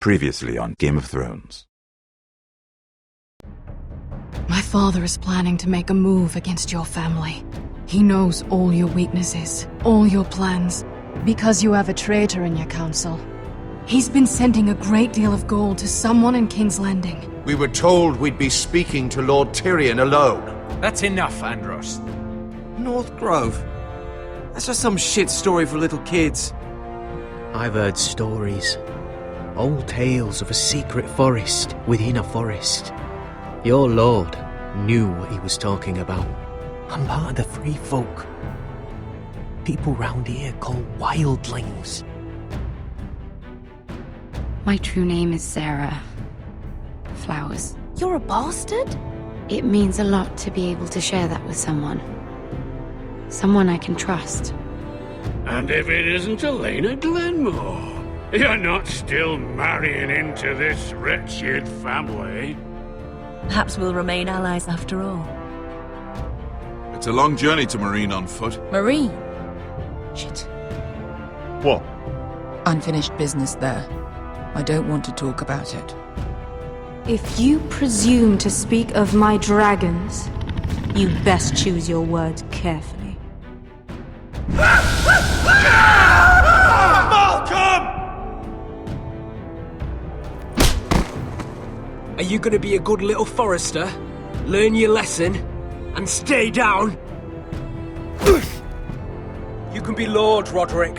Previously on Game of Thrones. My father is planning to make a move against your family. He knows all your weaknesses, all your plans, because you have a traitor in your council. He's been sending a great deal of gold to someone in King's Landing. We were told we'd be speaking to Lord Tyrion alone. That's enough, Andros. North Grove? That's just some shit story for little kids. I've heard stories. Old tales of a secret forest within a forest. Your lord knew what he was talking about. I'm part of the free folk. People round here called wildlings. My true name is Sarah Flowers. You're a bastard? It means a lot to be able to share that with someone. Someone I can trust. And if it isn't Elena Glenmore, you're not still marrying into this wretched family. Perhaps we'll remain allies after all. It's a long journey to Marine on foot. Marine? Shit. What? Unfinished business there. I don't want to talk about it. If you presume to speak of my dragons, you best choose your words carefully. Malcolm! Are you gonna be a good little Forrester? Learn your lesson and stay down? You can be Lord, Roderick,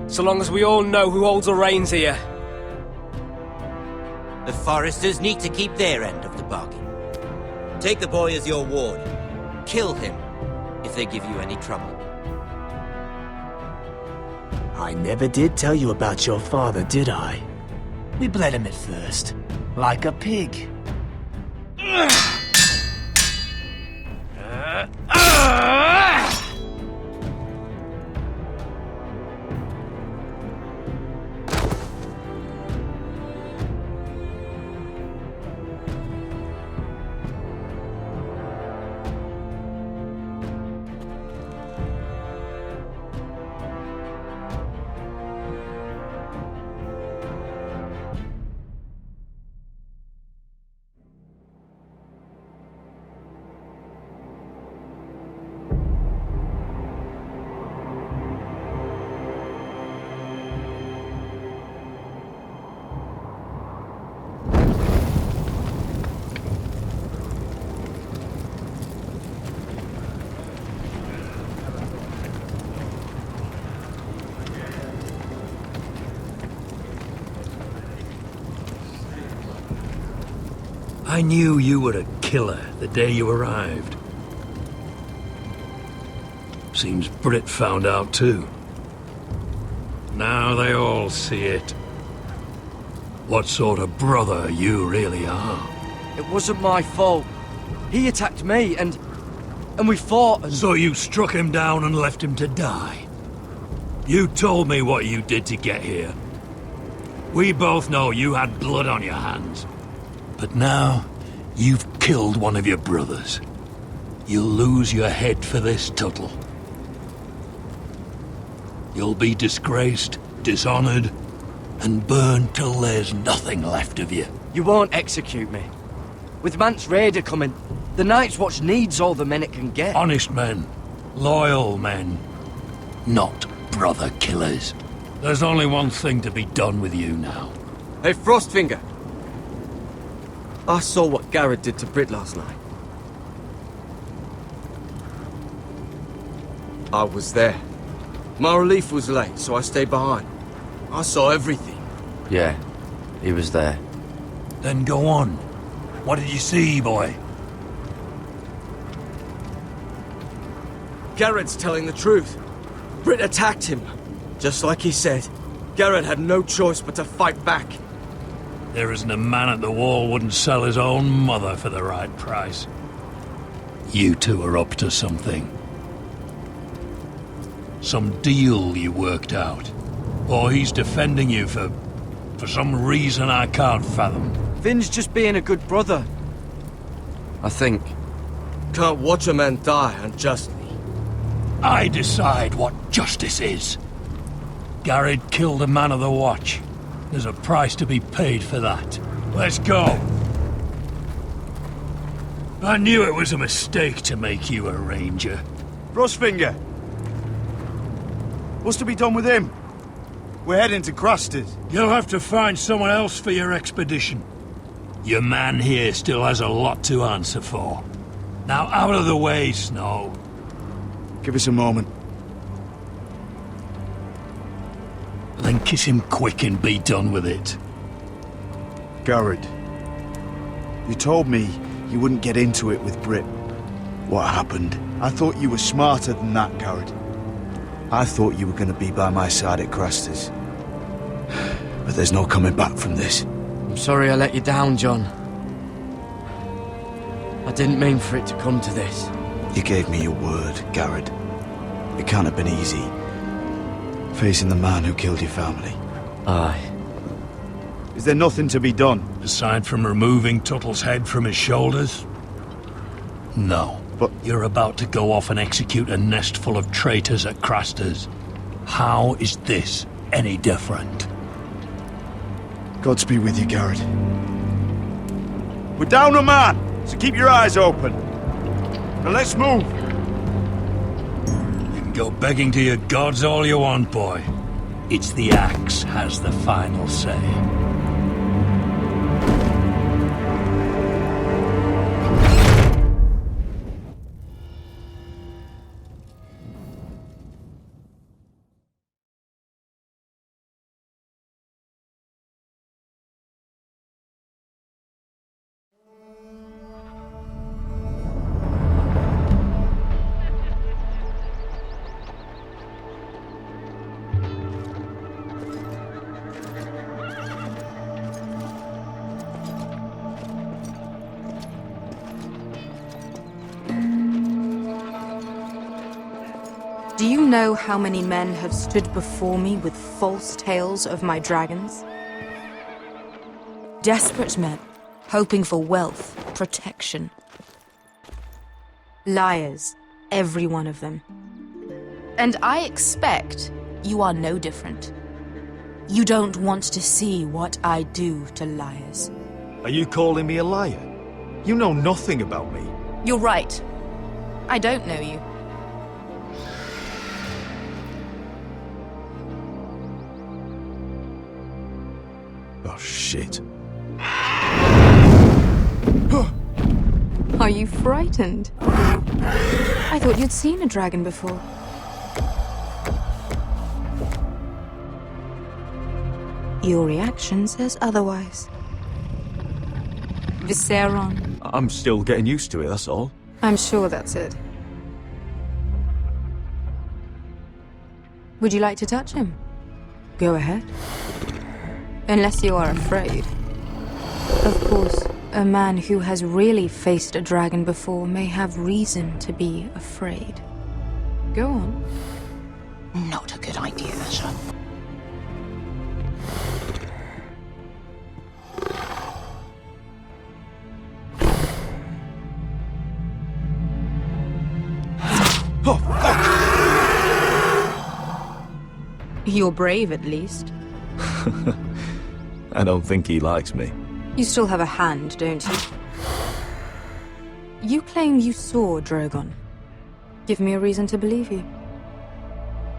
so long as we all know who holds the reins here. The Forresters need to keep their end of the bargain. Take the boy as your ward. Kill him if they give you any trouble. I never did tell you about your father, did I? We bled him at first, like a pig. I knew you were a killer the day you arrived. Seems Britt found out too. Now they all see it. What sort of brother you really are. It wasn't my fault. He attacked me and we fought and... So you struck him down and left him to die? You told me what you did to get here. We both know you had blood on your hands. But now, you've killed one of your brothers. You'll lose your head for this, Tuttle. You'll be disgraced, dishonored, and burned till there's nothing left of you. You won't execute me. With Mance Raider coming, the Night's Watch needs all the men it can get. Honest men. Loyal men. Not brother killers. There's only one thing to be done with you now. Hey, Frostfinger. I saw what Garrett did to Britt last night. I was there. My relief was late, so I stayed behind. I saw everything. Yeah, he was there. Then go on. What did you see, boy? Garrett's telling the truth. Britt attacked him. Just like he said. Garrett had no choice but to fight back. There isn't a man at the wall wouldn't sell his own mother for the right price. You two are up to something. Some deal you worked out. Or he's defending you for some reason I can't fathom. Finn's just being a good brother. I think. Can't watch a man die unjustly. I decide what justice is. Garrett killed a man of the watch. There's a price to be paid for that. Let's go. I knew it was a mistake to make you a ranger. Frostfinger! What's to be done with him? We're heading to Craster's. You'll have to find someone else for your expedition. Your man here still has a lot to answer for. Now out of the way, Snow. Give us a moment. Then kiss him quick and be done with it. Garrett, you told me you wouldn't get into it with Brit. What happened? I thought you were smarter than that, Garrett. I thought you were going to be by my side at Craster's. But there's no coming back from this. I'm sorry I let you down, John. I didn't mean for it to come to this. You gave me your word, Garrett. It can't have been easy. Facing the man who killed your family. Aye. Is there nothing to be done? Aside from removing Tuttle's head from his shoulders? No. But you're about to go off and execute a nest full of traitors at Craster's. How is this any different? Godspeed with you, Garrett. We're down a man, so keep your eyes open. Now let's move. You can go begging to your gods all you want, boy. It's the axe has the final say. Do you know how many men have stood before me with false tales of my dragons? Desperate men, hoping for wealth, protection. Liars, every one of them. And I expect you are no different. You don't want to see what I do to liars. Are you calling me a liar? You know nothing about me. You're right. I don't know you. Oh, shit. Are you frightened? I thought you'd seen a dragon before. Your reaction says otherwise. Visceron. I'm still getting used to it, that's all. I'm sure that's it. Would you like to touch him? Go ahead. Unless you are afraid. Of course, a man who has really faced a dragon before may have reason to be afraid. Go on. Not a good idea, sir. Oh, fuck! You're brave, at least. I don't think he likes me. You still have a hand, don't you? You claim you saw Drogon. Give me a reason to believe you.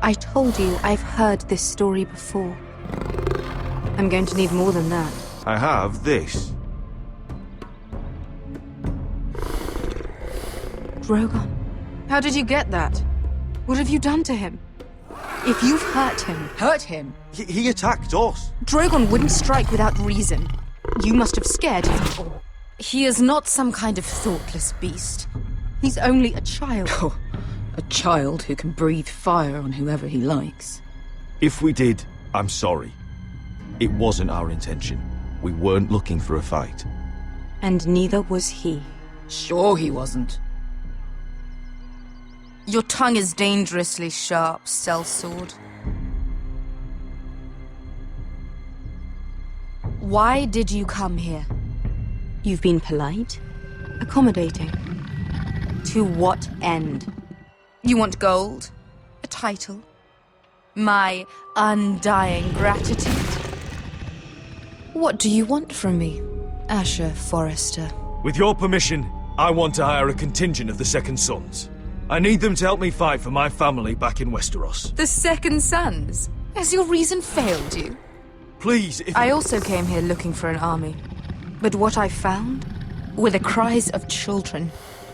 I told you I've heard this story before. I'm going to need more than that. I have this. Drogon? How did you get that? What have you done to him? If you've hurt him... Hurt him? He attacked us. Drogon wouldn't strike without reason. You must have scared him. He is not some kind of thoughtless beast. He's only a child. Oh, a child who can breathe fire on whoever he likes. If we did, I'm sorry. It wasn't our intention. We weren't looking for a fight. And neither was he. Sure he wasn't. Your tongue is dangerously sharp, sellsword. Why did you come here? You've been polite, accommodating. To what end? You want gold? A title? My undying gratitude? What do you want from me, Asher Forrester? With your permission, I want to hire a contingent of the Second Sons. I need them to help me fight for my family back in Westeros. The Second Sons? Has your reason failed you? Please, if... I also came here looking for an army. But what I found were the cries of children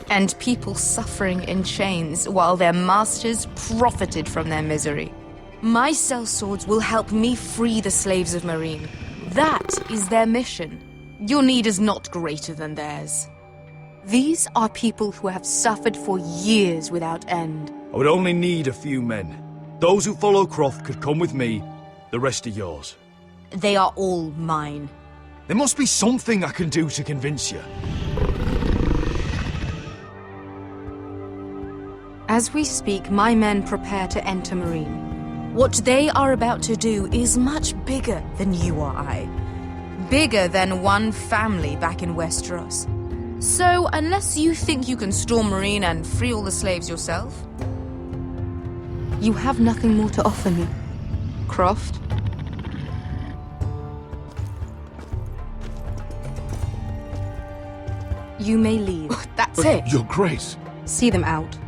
and people suffering in chains while their masters profited from their misery. My sellswords will help me free the slaves of Meereen. That is their mission. Your need is not greater than theirs. These are people who have suffered for years without end. I would only need a few men. Those who follow Croft could come with me, the rest are yours. They are all mine. There must be something I can do to convince you. As we speak, my men prepare to enter Meereen. What they are about to do is much bigger than you or I. Bigger than one family back in Westeros. So, unless you think you can storm Meereen and free all the slaves yourself, you have nothing more to offer me, Croft. You may leave. That's it. Your Grace. See them out.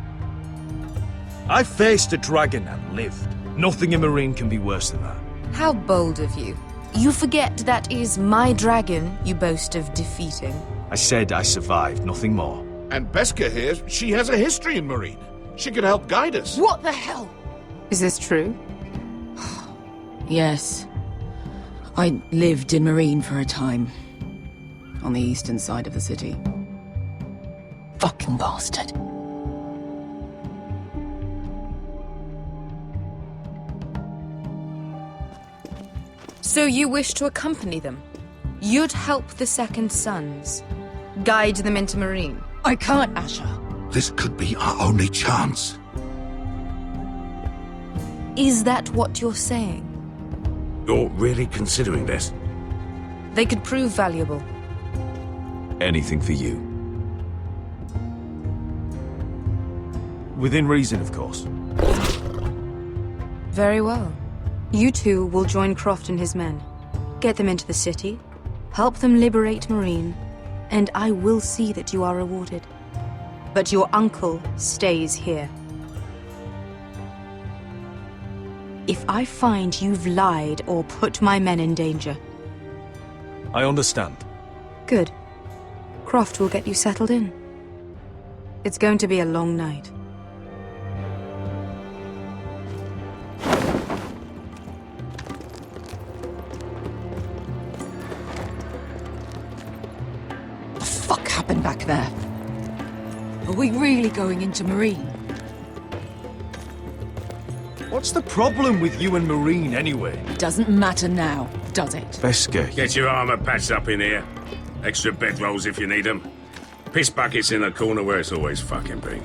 I faced a dragon and lived. Nothing in Meereen can be worse than that. How bold of you. You forget that is my dragon you boast of defeating. I said I survived, nothing more. And Beska here, she has a history in Meereen. She could help guide us. What the hell? Is this true? Yes. I lived in Meereen for a time. On the eastern side of the city. Fucking bastard. So you wish to accompany them? You'd help the Second Sons. Guide them into Meereen. I can't, Asher. This could be our only chance. Is that what you're saying? You're really considering this? They could prove valuable. Anything for you. Within reason, of course. Very well. You two will join Croft and his men. Get them into the city, help them liberate Meereen, and I will see that you are rewarded. But your uncle stays here. If I find you've lied or put my men in danger... I understand. Good. Croft will get you settled in. It's going to be a long night. Fuck happened back there? Are we really going into Meereen? What's the problem with you and Meereen, anyway? Doesn't matter now, does it? Beska. Get your armor patched up in here. Extra bedrolls if you need them. Piss buckets in the corner where it's always fucking been.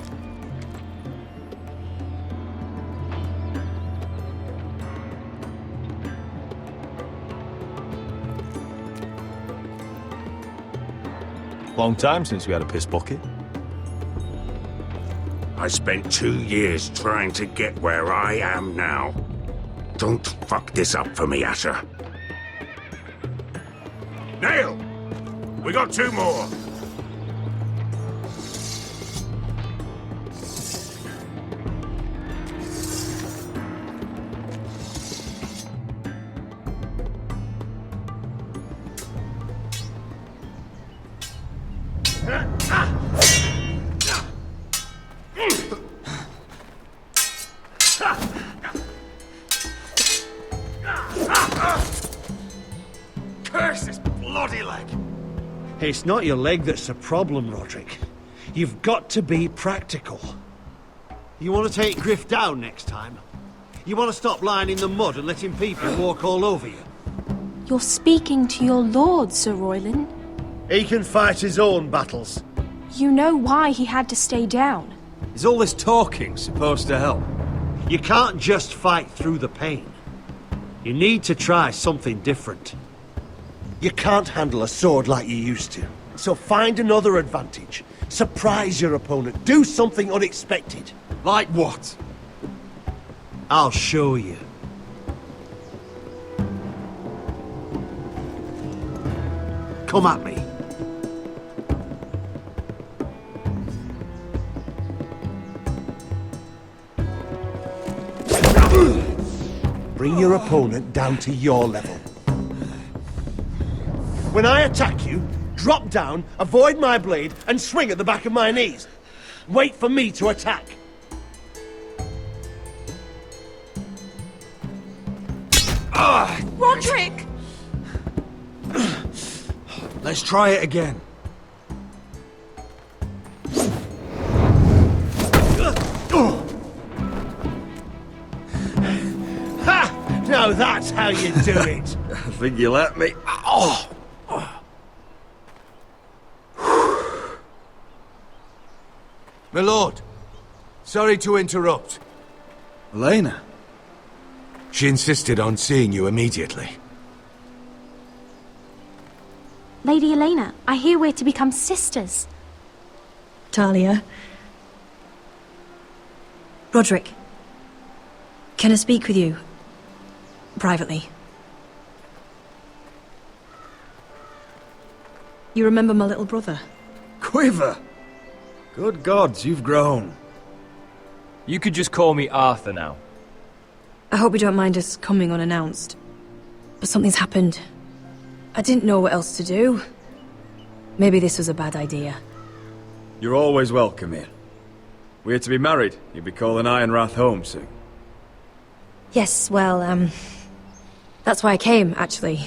Long time since we had a piss bucket. I spent 2 years trying to get where I am now. Don't fuck this up for me, Asher. Nail! We got 2 more! Curse this bloody leg! It's not your leg that's the problem, Roderick. You've got to be practical. You want to take Griff down next time? You want to stop lying in the mud and letting people walk all over you? You're speaking to your lord, Sir Royland. He can fight his own battles. You know why he had to stay down. Is all this talking supposed to help? You can't just fight through the pain. You need to try something different. You can't handle a sword like you used to. So find another advantage. Surprise your opponent. Do something unexpected. Like what? I'll show you. come at me. Bring your opponent down to your level. When I attack you, drop down, avoid my blade, and swing at the back of my knees. Wait for me to attack. Roderick! Let's try it again. Ha! Now that's how you do it. I think you let me. Oh! My lord, sorry to interrupt. Elena. She insisted on seeing you immediately. Lady Elena, I hear we're to become sisters. Talia. Roderick. Can I speak with you? Privately. You remember my little brother? Quiver! Good gods, you've grown. You could just call me Arthur now. I hope you don't mind us coming unannounced. But something's happened. I didn't know what else to do. Maybe this was a bad idea. You're always welcome here. We're to be married. You'll be calling Ironrath home soon. Yes, well, that's why I came, actually.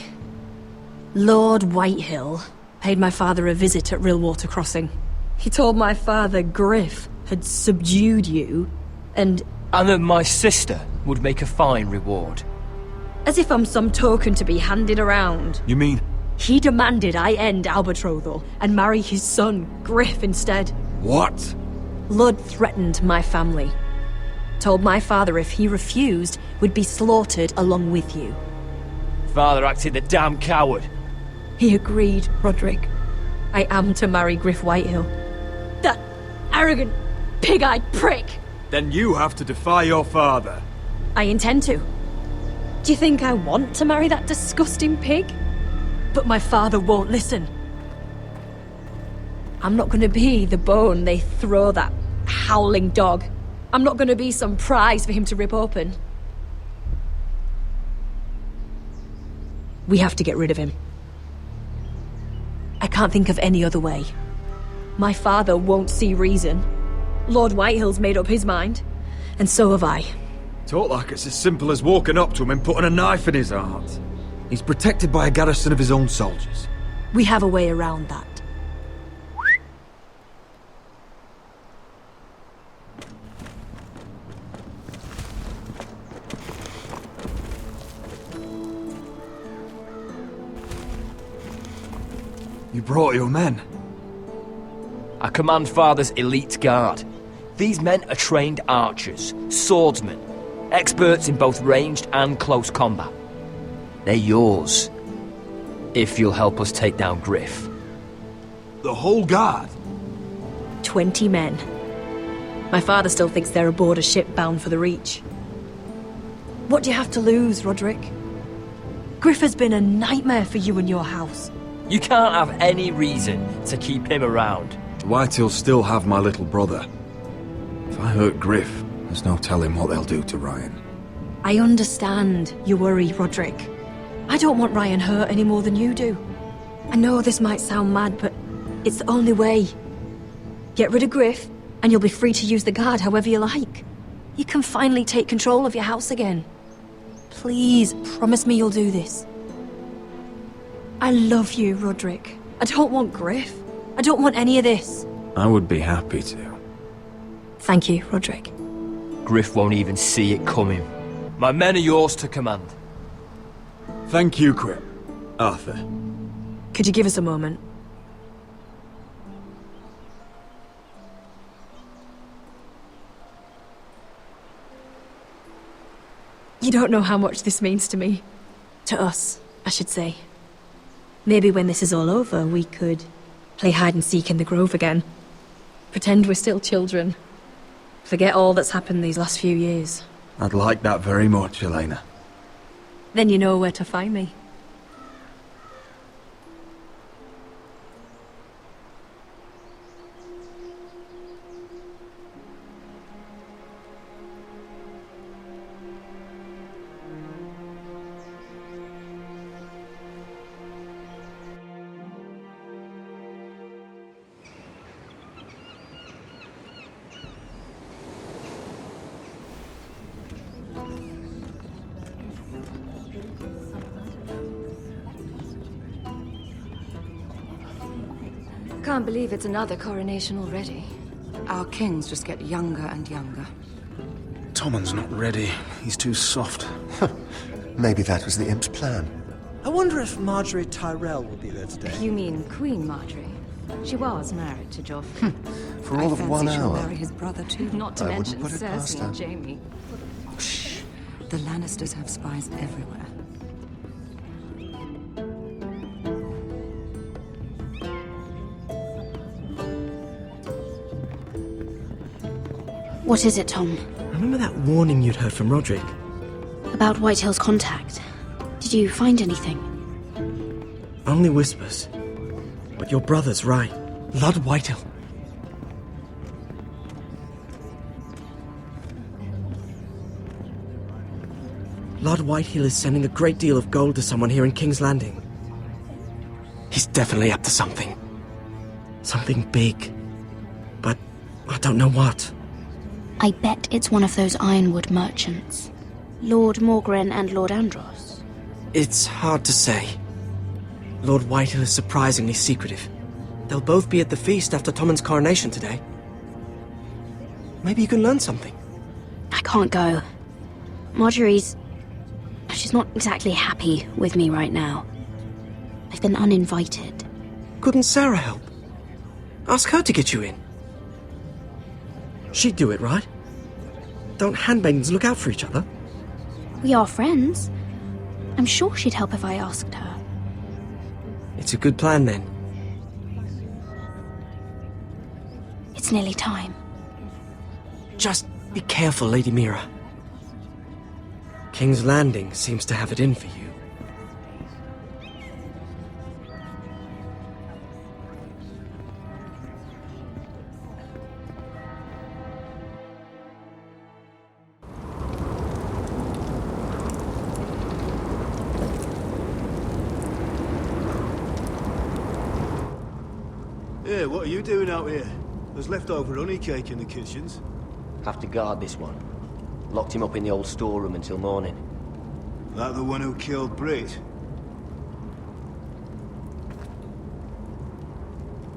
Lord Whitehill paid my father a visit at Rillwater Crossing. He told my father Griff had subdued you, and that my sister would make a fine reward. As if I'm some token to be handed around. You mean? He demanded I end our betrothal and marry his son, Griff, instead. What? Lord threatened my family. Told my father if he refused, we'd be slaughtered along with you. Father acted the damn coward. He agreed, Roderick. I am to marry Griff Whitehill. That arrogant, pig-eyed prick! Then you have to defy your father. I intend to. Do you think I want to marry that disgusting pig? But my father won't listen. I'm not gonna be the bone they throw that howling dog. I'm not gonna be some prize for him to rip open. We have to get rid of him. I can't think of any other way. My father won't see reason. Lord Whitehill's made up his mind, and so have I. Talk like it's as simple as walking up to him and putting a knife in his heart. He's protected by a garrison of his own soldiers. We have a way around that. You brought your men. I command Father's elite guard. These men are trained archers, swordsmen, experts in both ranged and close combat. They're yours, if you'll help us take down Griff. The whole guard? 20 men. My father still thinks they're aboard a ship bound for the Reach. What do you have to lose, Roderick? Griff has been a nightmare for you and your house. You can't have any reason to keep him around. Whitehill'll still have my little brother. If I hurt Griff, there's no telling what they'll do to Ryan. I understand your worry, Roderick. I don't want Ryan hurt any more than you do. I know this might sound mad, but it's the only way. Get rid of Griff, and you'll be free to use the guard however you like. You can finally take control of your house again. Please, promise me you'll do this. I love you, Roderick. I don't want Griff. I don't want any of this. I would be happy to. Thank you, Roderick. Griff won't even see it coming. My men are yours to command. Thank you, Quip. Arthur. Could you give us a moment? You don't know how much this means to me. To us, I should say. Maybe when this is all over, we could play hide and seek in the grove again. Pretend we're still children. Forget all that's happened these last few years. I'd like that very much, Elena. Then you know where to find me. Can't believe it's another coronation already. Our kings just get younger and younger. Tommen's not ready. He's too soft. Maybe that was the imp's plan. I wonder if Marjorie Tyrell will be there today. You mean Queen Marjorie? She was married to Joffrey. For all of 1 She'll hour. marry his brother too. Not to I wouldn't mention put it past Cersei her. and Jaime. Shh. The Lannisters have spies everywhere. What is it, Tom? Remember that warning you'd heard from Roderick? About Whitehill's contact. Did you find anything? Only whispers. But your brother's right. Lord Whitehill. Lord Whitehill is sending a great deal of gold to someone here in King's Landing. He's definitely up to something. Something big. But I don't know what. I bet it's one of those ironwood merchants. Lord Morgren and Lord Andros. It's hard to say. Lord Whitehill is surprisingly secretive. They'll both be at the feast after Tommen's coronation today. Maybe you can learn something. I can't go. She's not exactly happy with me right now. I've been uninvited. Couldn't Sarah help? Ask her to get you in. She'd do it, right? Don't handmaidens look out for each other? We are friends. I'm sure she'd help if I asked her. It's a good plan, then. It's nearly time. Just be careful, Lady Mira. King's Landing seems to have it in for you. Hey, what are you doing out here? There's leftover honey cake in the kitchens. Have to guard this one. Locked him up in the old storeroom until morning. That the one who killed Brit?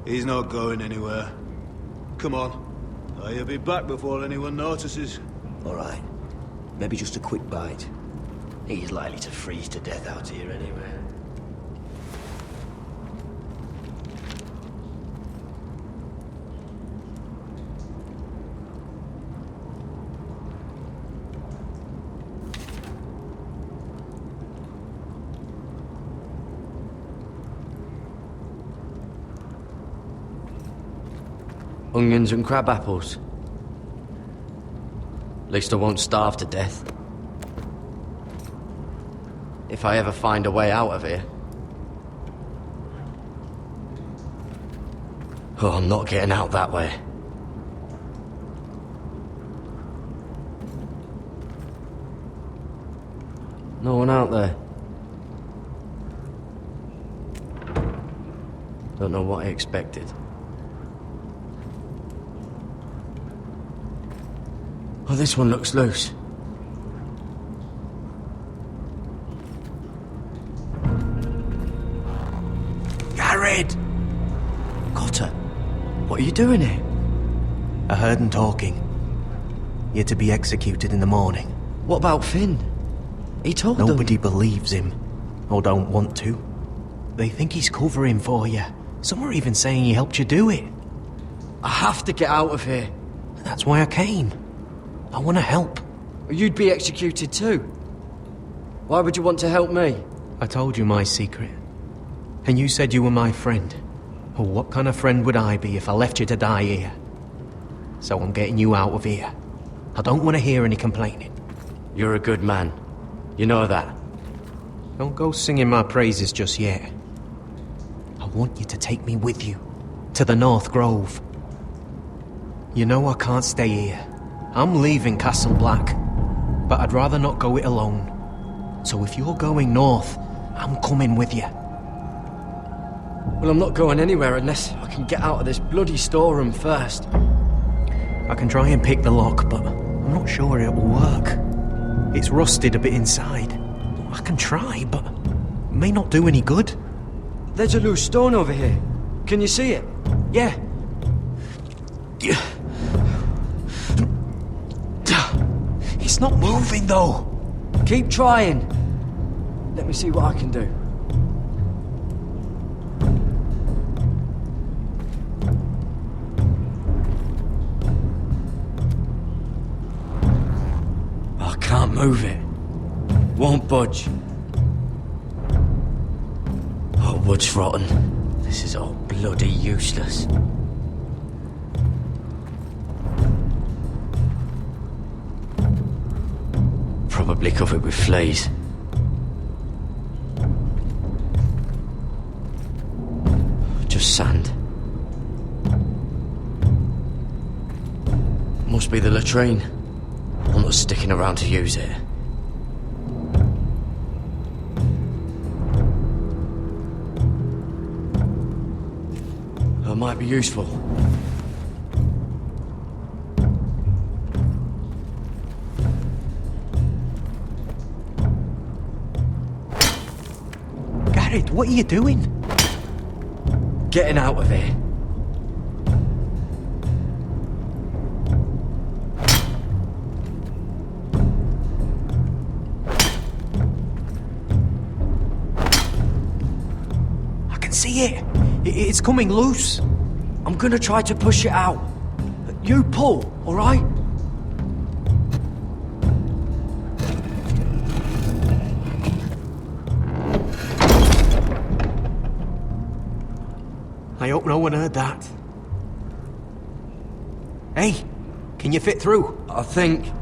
He's not going anywhere. Come on. He'll be back before anyone notices. All right. Maybe just a quick bite. He's likely to freeze to death out here anyway. Onions and crab apples. At least I won't starve to death. If I ever find a way out of here. Oh, I'm not getting out that way. No one out there. Don't know what I expected. Oh, this one looks loose. Garrett! Cotter, what are you doing here? I heard him talking. You're to be executed in the morning. What about Finn? He told them... Nobody believes him, or don't want to. They think he's covering for you. Some are even saying he helped you do it. I have to get out of here. That's why I came. I want to help. You'd be executed too. Why would you want to help me? I told you my secret. And you said you were my friend. Well, what kind of friend would I be if I left you to die here? So I'm getting you out of here. I don't want to hear any complaining. You're a good man. You know that. Don't go singing my praises just yet. I want you to take me with you. To the North Grove. You know I can't stay here. I'm leaving Castle Black, but I'd rather not go it alone. So if you're going north, I'm coming with you. Well, I'm not going anywhere unless I can get out of this bloody storeroom first. I can try and pick the lock, but I'm not sure it will work. It's rusted a bit inside. I can try, but it may not do any good. There's a loose stone over here. Can you see it? Yeah. It's not moving, though. Keep trying. Let me see what I can do. I can't move it. Won't budge. Oh, wood's rotten. This is all bloody useless. Probably covered with fleas. Just sand. Must be the latrine. I'm not sticking around to use it. That might be useful. Garrett, what are you doing? Getting out of here. I can see it. It's coming loose. I'm gonna try to push it out. You pull, alright? I hope no one heard that. Hey, can you fit through? I think.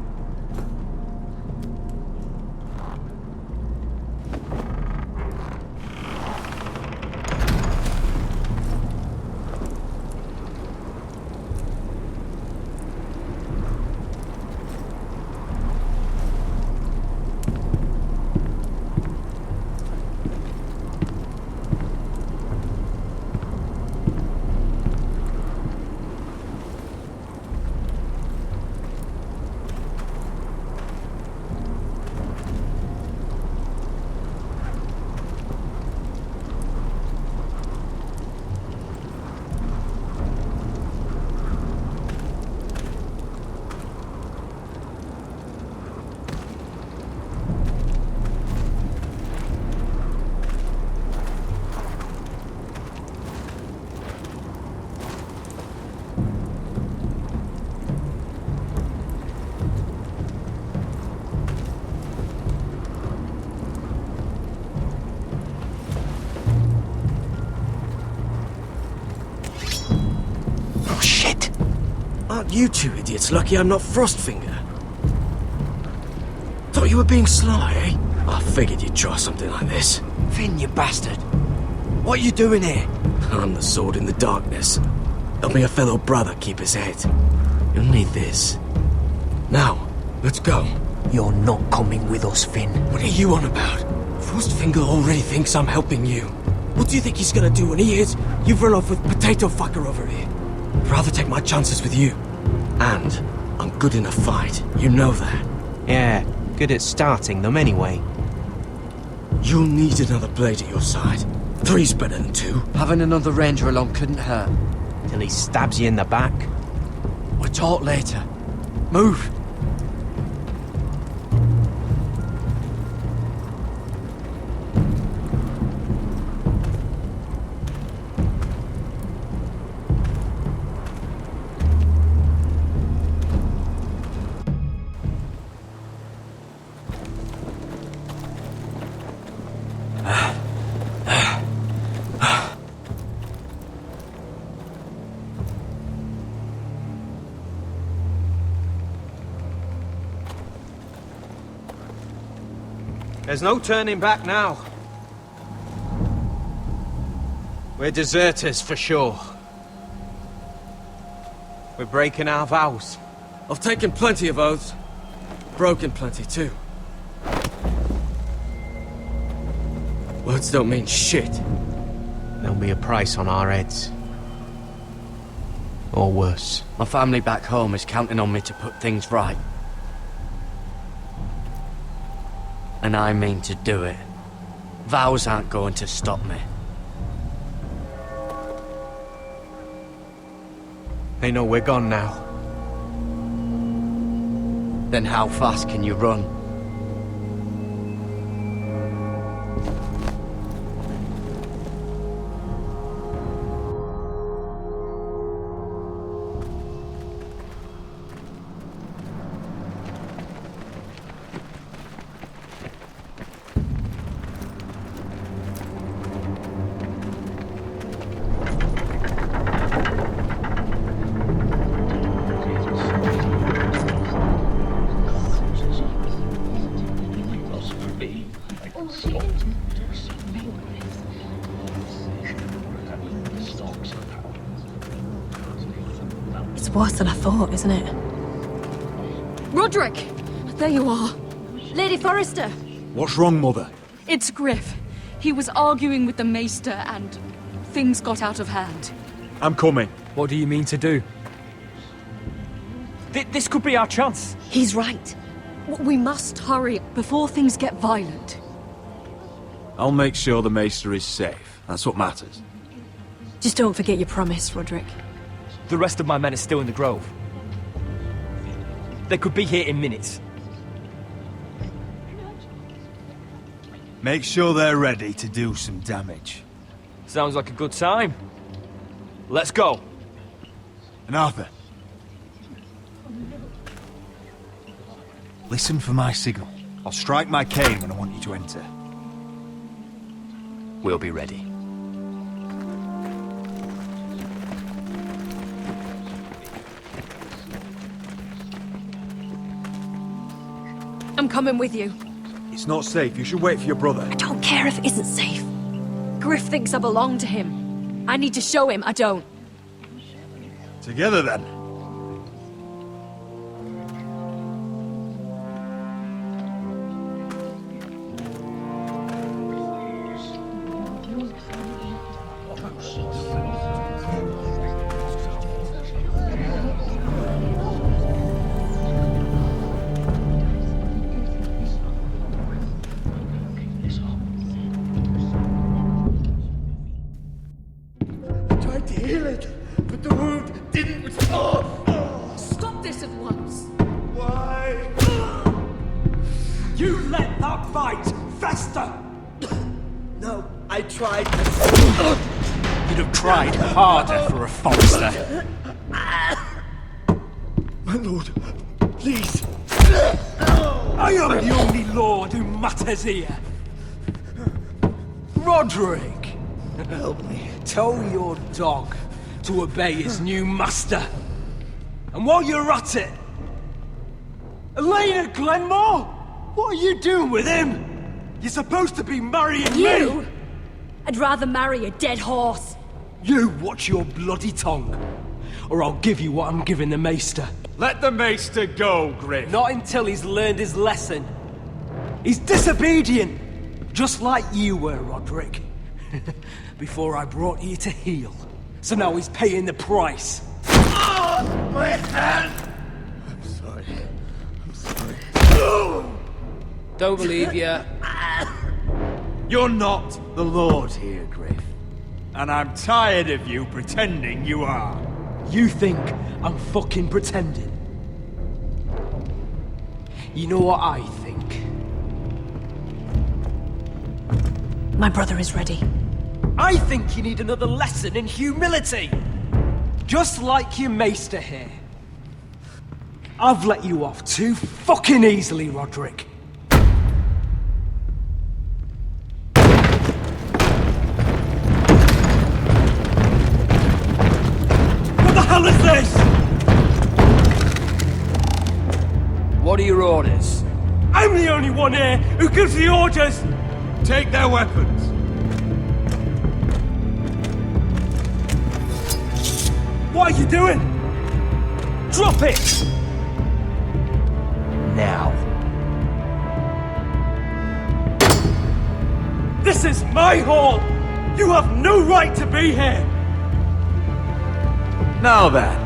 Aren't you two idiots lucky I'm not Frostfinger? Thought you were being sly, eh? I figured you'd try something like this. Finn, you bastard. What are you doing here? I'm the sword in the darkness. Helping a fellow brother keep his head. You'll need this. Now, let's go. You're not coming with us, Finn. What are you on about? Frostfinger already thinks I'm helping you. What do you think he's gonna do when he hears you've run off with Potato Fucker over here? I'd rather take my chances with you. And I'm good in a fight. You know that. Yeah, good at starting them anyway. You'll need another blade at your side. 3's better than 2. Having another ranger along couldn't hurt. Till he stabs you in the back. We'll talk later. Move! There's no turning back now. We're deserters for sure. We're breaking our vows. I've taken plenty of oaths. Broken plenty too. Words don't mean shit. There'll be a price on our heads. Or worse. My family back home is counting on me to put things right. And I mean to do it. Vows aren't going to stop me. They know we're gone now. Then how fast can you run? It's worse than I thought, isn't it? Roderick! There you are. Lady Forrester! What's wrong, Mother? It's Griff. He was arguing with the Maester and things got out of hand. I'm coming. What do you mean to do? This could be our chance. He's right. We must hurry before things get violent. I'll make sure the Maester is safe. That's what matters. Just don't forget your promise, Roderick. The rest of my men are still in the grove. They could be here in minutes. Make sure they're ready to do some damage. Sounds like a good time. Let's go. And Arthur, listen for my signal. I'll strike my cane when I want you to enter. We'll be ready. I'm coming with you. It's not safe. You should wait for your brother. I don't care if it isn't safe. Griff thinks I belong to him. I need to show him I don't. Together then. Stop this at once! Why? You let that fight fester! No, I tried. You'd have tried harder for a Forrester. My lord, please. I am the only lord who matters here. Roderick! Help me. Tell your dog to obey his new master. And while you're at it, Elena Glenmore, what are you doing with him? You're supposed to be marrying You? me. I'd rather marry a dead horse. You watch your bloody tongue, or I'll give you what I'm giving the Maester. Let the Maester go, Griff. Not until he's learned his lesson. He's disobedient, just like you were, Roderick. Before I brought you to heel. So now he's paying the price. Oh, my hand! I'm sorry. I'm sorry. Don't believe you. You're not the Lord here, Griff. And I'm tired of you pretending you are. You think I'm fucking pretending? You know what I think? My brother is ready. I think you need another lesson in humility. Just like your Maester here. I've let you off too fucking easily, Roderick. What the hell is this? What are your orders? I'm the only one here who gives the orders! Take their weapons. What are you doing? Drop it! Now. This is my hall! You have no right to be here! Now then,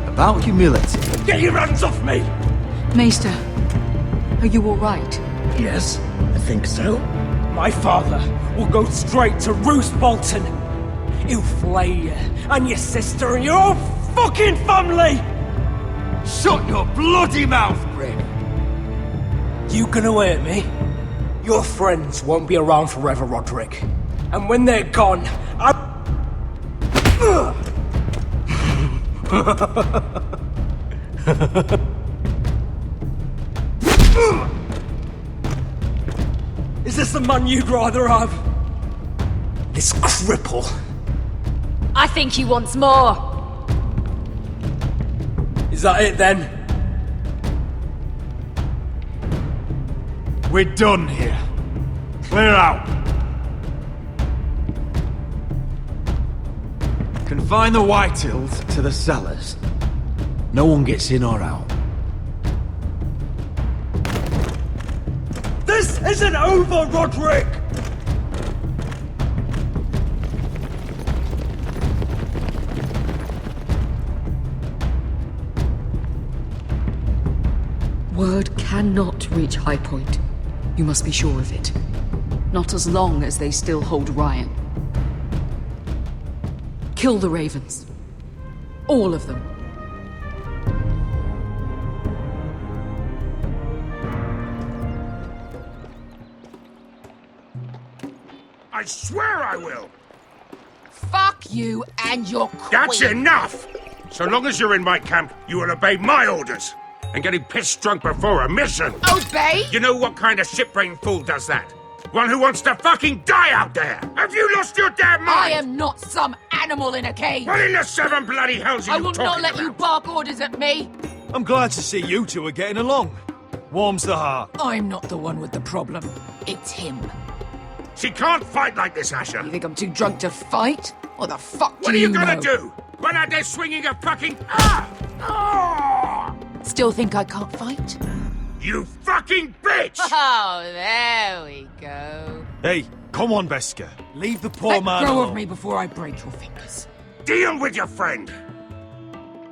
about humility. Get your hands off me! Maester, are you all right? Yes, I think so. My father will go straight to Roose Bolton. He'll flay you, and your sister, and your whole fucking family! Shut your bloody mouth, Grim! You can hurt me. Your friends won't be around forever, Roderick. And when they're gone, Is this the man you'd rather have? This cripple. I think he wants more. Is that it then? We're done here. Clear out. Confine the Whitehills to the cellars. No one gets in or out. This isn't over, Roderick! Word cannot reach High Point. You must be sure of it. Not as long as they still hold Ryan. Kill the Ravens. All of them. I swear I will! Fuck you and your queen. That's enough! So long as you're in my camp, you will obey my orders. And getting pissed drunk before a mission. Obey? You know what kind of shit-brained fool does that? One who wants to fucking die out there! Have you lost your damn mind? I am not some animal in a cage. What in the seven bloody hells are I you will talking not let about? you bark orders at me. I'm glad to see you two are getting along. Warms the heart. I'm not the one with the problem. It's him. She can't fight like this, Asher. You think I'm too drunk to fight? What the fuck What do are you gonna know? do? Run out there swinging a fucking... Ah! Ah! Still think I can't fight? You fucking bitch! Oh, there we go. Hey, come on, Beska. Leave the poor Let man go alone. of me before I break your fingers. Deal with your friend.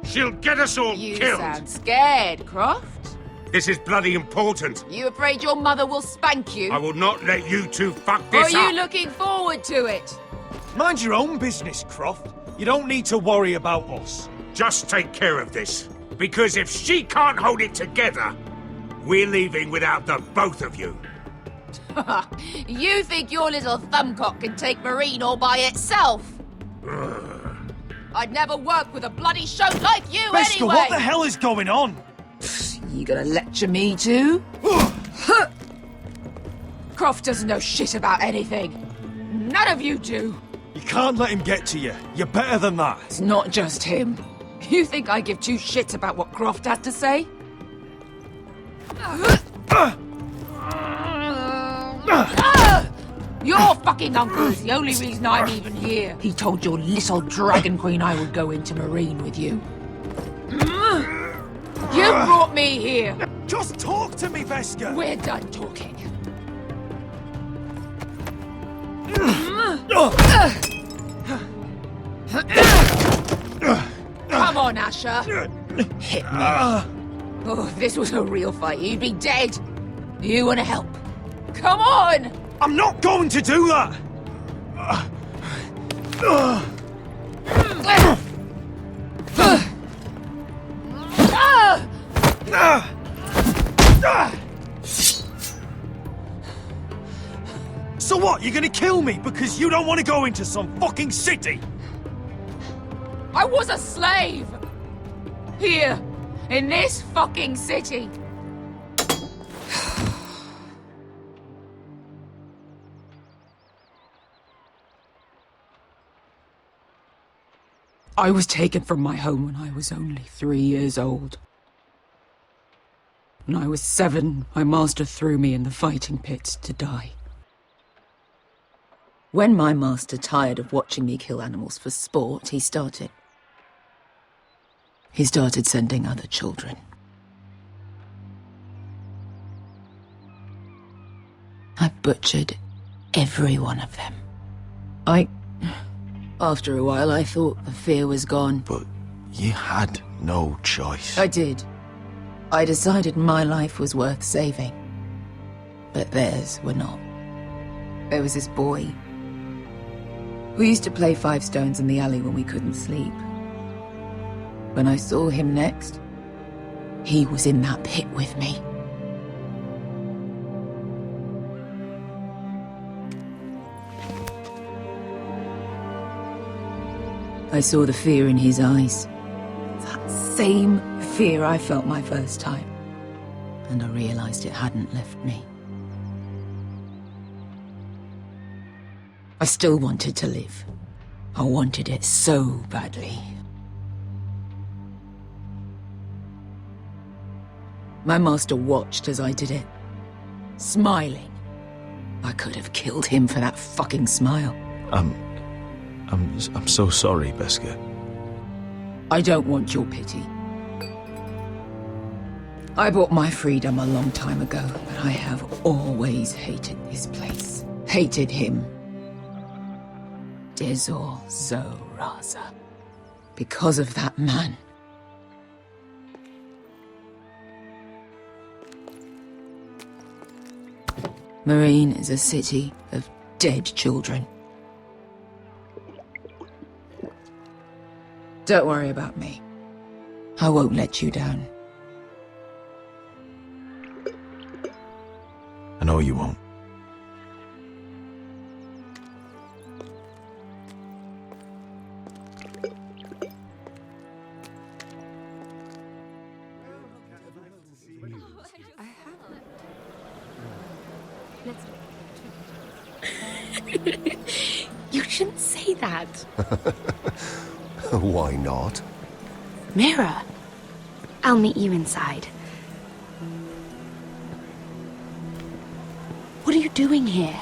She'll get us all You killed. sound scared, Croft. This is bloody important. You afraid your mother will spank you? I will not let you two fuck Or this are you up. looking forward to it? Mind your own business, Croft. You don't need to worry about us. Just take care of this. Because if she can't hold it together, we're leaving without the both of you. You think your little thumbcock can take Marine all by itself? I'd never work with a bloody shote like you Beska, anyway! what the hell is going on? You gonna lecture me too? Croft doesn't know shit about anything. None of you do. You can't let him get to you. You're better than that. It's not just him. You think I give two shits about what Croft had to say? Your fucking uncle is the only reason I'm even here. He told your little dragon queen I would go into Marine with you. You brought me here. Just talk to me, Beska. We're done talking. Come on, Asher. Hit me. Oh, if this was a real fight, you'd be dead. You want to help? Come on! I'm not going to do that! So what, you're gonna kill me because you don't want to go into some fucking city? I was a slave! Here, in this fucking city. I was taken from my home when I was only 3 years old. When I was 7, my master threw me in the fighting pits to die. When my master tired of watching me kill animals for sport, he started sending other children. I butchered every one of them. After a while, I thought the fear was gone. But you had no choice. I did. I decided my life was worth saving. But theirs were not. There was this boy. We used to play 5 stones in the alley when we couldn't sleep. When I saw him next, he was in that pit with me. I saw the fear in his eyes. That same fear I felt my first time. And I realized it hadn't left me. I still wanted to live. I wanted it so badly. My master watched as I did it, smiling. I could have killed him for that fucking smile. I'm so sorry, Beskha. I don't want your pity. I bought my freedom a long time ago, but I have always hated this place. Hated him. Dezor Zoraza. Because of that man. Marine is a city of dead children. Don't worry about me. I won't let you down. I know you won't. You shouldn't say that. Why not? Mira, I'll meet you inside. What are you doing here?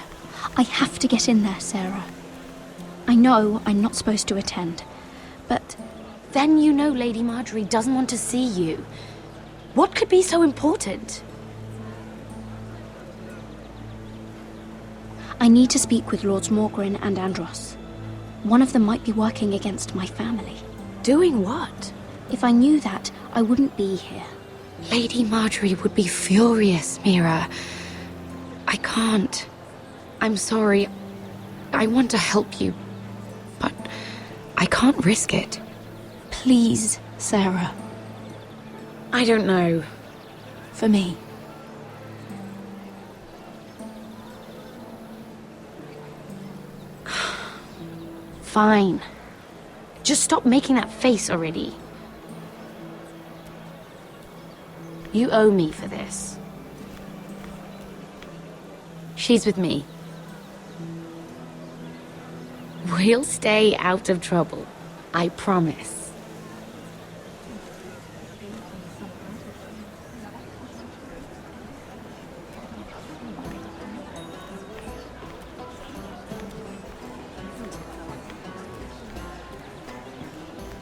I have to get in there, Sarah. I know I'm not supposed to attend, but then you know Lady Marjorie doesn't want to see you. What could be so important? I need to speak with Lords Morgren and Andros. One of them might be working against my family. Doing what? If I knew that, I wouldn't be here. Lady Marjorie would be furious, Mira. I can't. I'm sorry. I want to help you, but I can't risk it. Please, Sarah. I don't know. For me. Fine. Just stop making that face already. You owe me for this. She's with me. We'll stay out of trouble. I promise.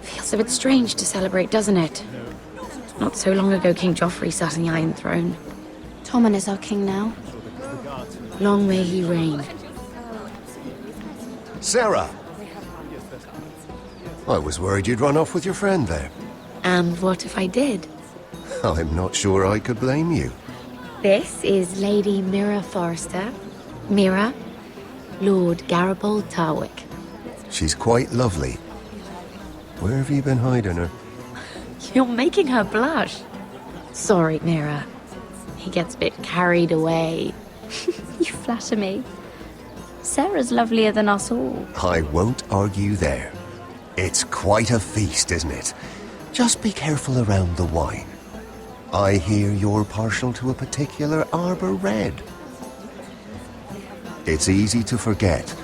Feels a bit strange to celebrate, doesn't it? Not so long ago, King Joffrey sat on the Iron Throne. Tommen is our king now. Long may he reign. Sarah! I was worried you'd run off with your friend there. And what if I did? I'm not sure I could blame you. This is Lady Mira Forrester. Mira, Lord Garibald Tarwick. She's quite lovely. Where have you been hiding her? You're making her blush. Sorry, Mira. He gets a bit carried away. You flatter me. Sarah's lovelier than us all. I won't argue there. It's quite a feast, isn't it? Just be careful around the wine. I hear you're partial to a particular Arbor Red. It's easy to forget.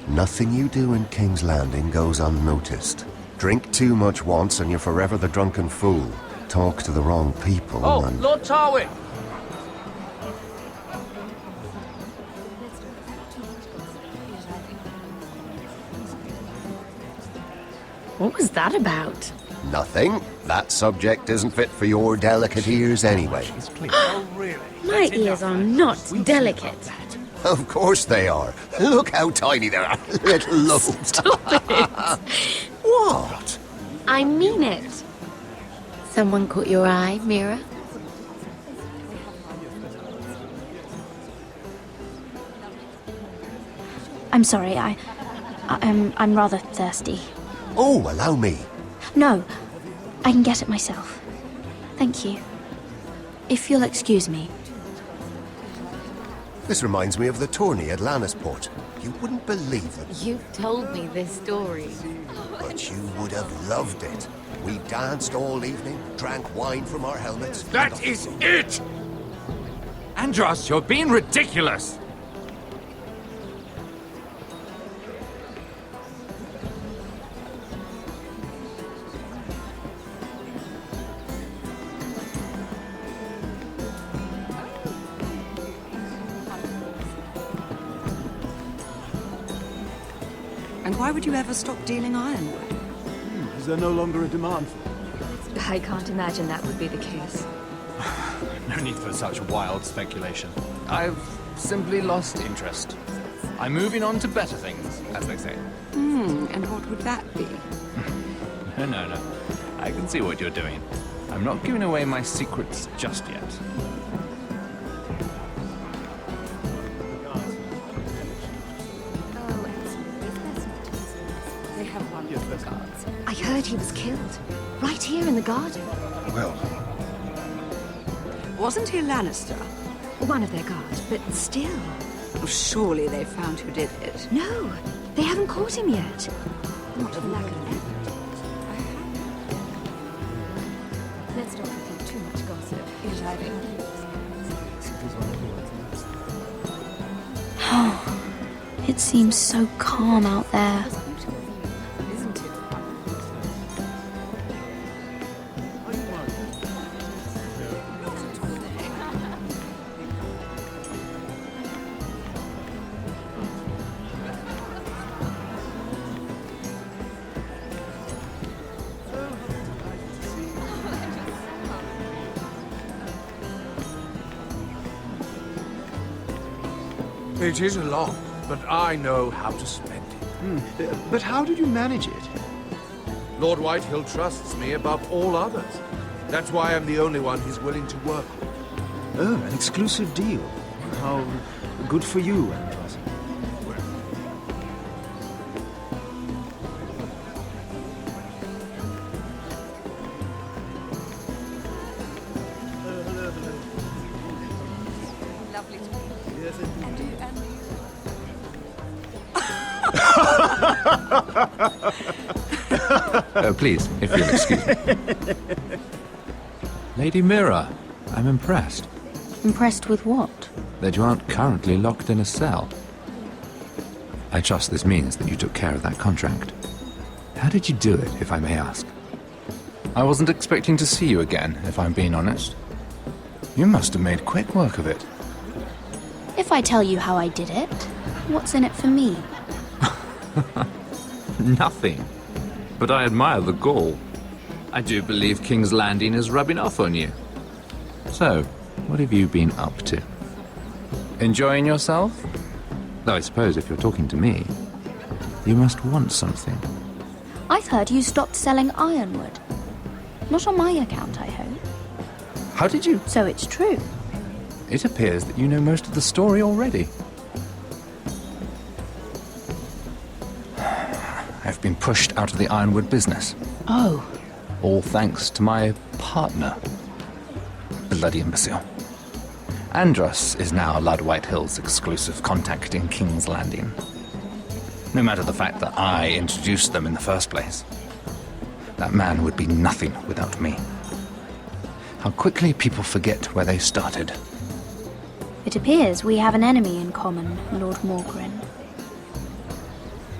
Nothing you do in King's Landing goes unnoticed. Drink too much once and you're forever the drunken fool. Talk to the wrong people and... Lord Tarwick! What was that about? Nothing. That subject isn't fit for your delicate ears anyway. My ears are not delicate. Of course they are. Look how tiny they are. Little lobes. Stop it! What? I mean it. Someone caught your eye, Mira? I'm sorry, I'm rather thirsty. Oh, allow me. No, I can get it myself. Thank you. If you'll excuse me. This reminds me of the tourney at Lannisport. You wouldn't believe it. You've told me this story. But you would have loved it. We danced all evening, drank wine from our helmets. That is it! Andros, you're being ridiculous! And why would you ever stop dealing ironwood? Is there no longer a demand for it? I can't imagine that would be the case. No need for such wild speculation. I've simply lost interest. I'm moving on to better things, as they say. And what would that be? No. I can see what you're doing. I'm not giving away my secrets just yet. I heard he was killed. Right here in the garden. Well... Wasn't he a Lannister? One of their guards, but still. Well, surely they found who did it. No, they haven't caught him yet. Not for lack of effort. Let's not repeat too much gossip. It seems so calm out there. It is a lot, but I know how to spend it. But how did you manage it? Lord Whitehill trusts me above all others. That's why I'm the only one he's willing to work with. Oh, an exclusive deal. How good for you, Andros. Lovely to meet you. Yes, Please, if you'll excuse me. Lady Mira, I'm impressed. Impressed with what? That you aren't currently locked in a cell. I trust this means that you took care of that contract. How did you do it, if I may ask? I wasn't expecting to see you again, if I'm being honest. You must have made quick work of it. If I tell you how I did it, what's in it for me? Nothing. But I admire the gall. I do believe King's Landing is rubbing off on you. So, what have you been up to? Enjoying yourself? Though I suppose if you're talking to me, you must want something. I've heard you stopped selling ironwood. Not on my account, I hope. How did you? So it's true. It appears that you know most of the story already. I've been pushed out of the ironwood business. Oh. All thanks to my partner. Bloody imbecile. Andros is now Lord Whitehill's exclusive contact in King's Landing. No matter the fact that I introduced them in the first place. That man would be nothing without me. How quickly people forget where they started. It appears we have an enemy in common, Lord Morgren.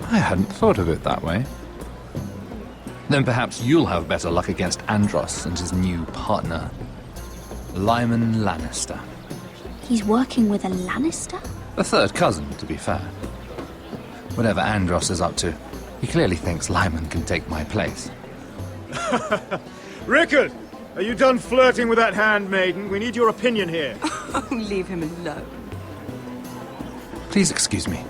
I hadn't thought of it that way. Then perhaps you'll have better luck against Andros and his new partner, Lyman Lannister. He's working with a Lannister? A third cousin, to be fair. Whatever Andros is up to, he clearly thinks Lyman can take my place. Rickard! Are you done flirting with that handmaiden? We need your opinion here. Oh, leave him alone. Please excuse me.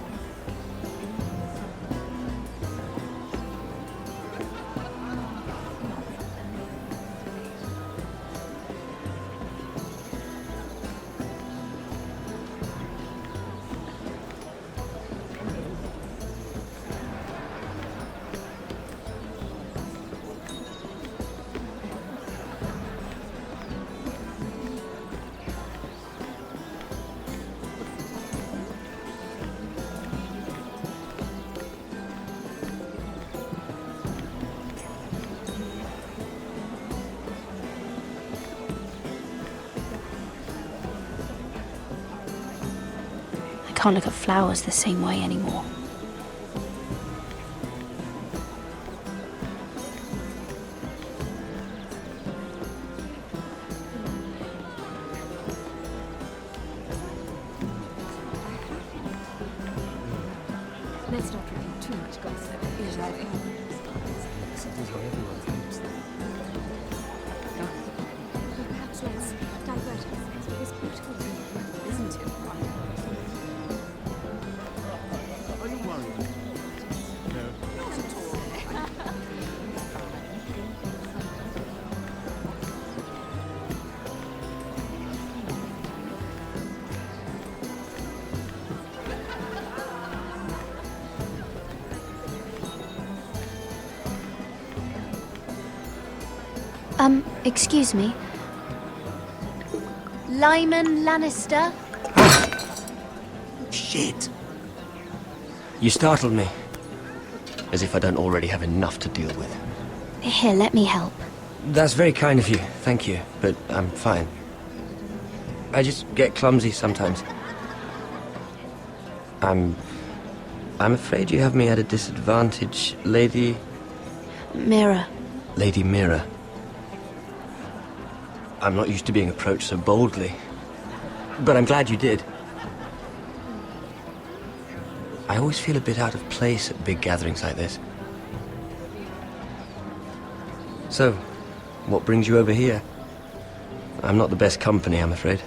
can't look at flowers the same way anymore. Let's not repeat too much gossip. Perhaps let's divert ourselves with this beautiful view, isn't it, Ryan? Are you worried? No, not at all. Excuse me. Lyman Lannister? Shit! You startled me. As if I don't already have enough to deal with. Here, let me help. That's very kind of you, thank you, but I'm fine. I just get clumsy sometimes. I'm afraid you have me at a disadvantage, Lady... Mira. Lady Mira. I'm not used to being approached so boldly, but I'm glad you did. I always feel a bit out of place at big gatherings like this. So, what brings you over here? I'm not the best company, I'm afraid.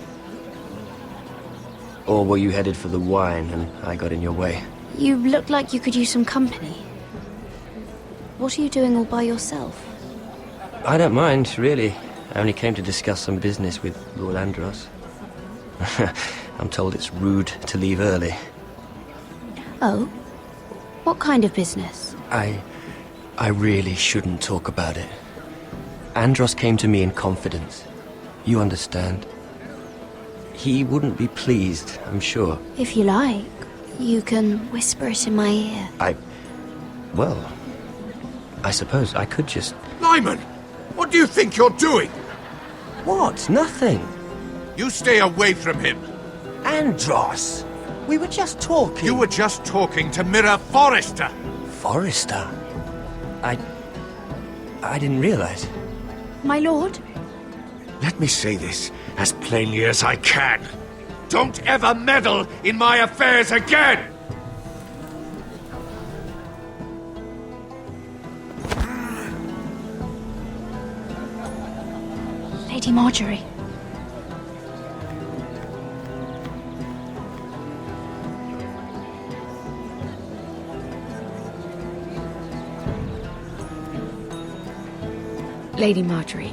Or were you headed for the wine and I got in your way? You look like you could use some company. What are you doing all by yourself? I don't mind, really. I only came to discuss some business with Lord Andros. I'm told it's rude to leave early. Oh? What kind of business? I really shouldn't talk about it. Andros came to me in confidence. You understand? He wouldn't be pleased, I'm sure. If you like, you can whisper it in my ear. Well, I suppose I could just... Lyman! What do you think you're doing? What? Nothing. You stay away from him. Andros! We were just talking. You were just talking to Mira Forrester. Forrester? I didn't realize. My lord? Let me say this as plainly as I can. Don't ever meddle in my affairs again! Lady Marjorie. Lady Marjorie.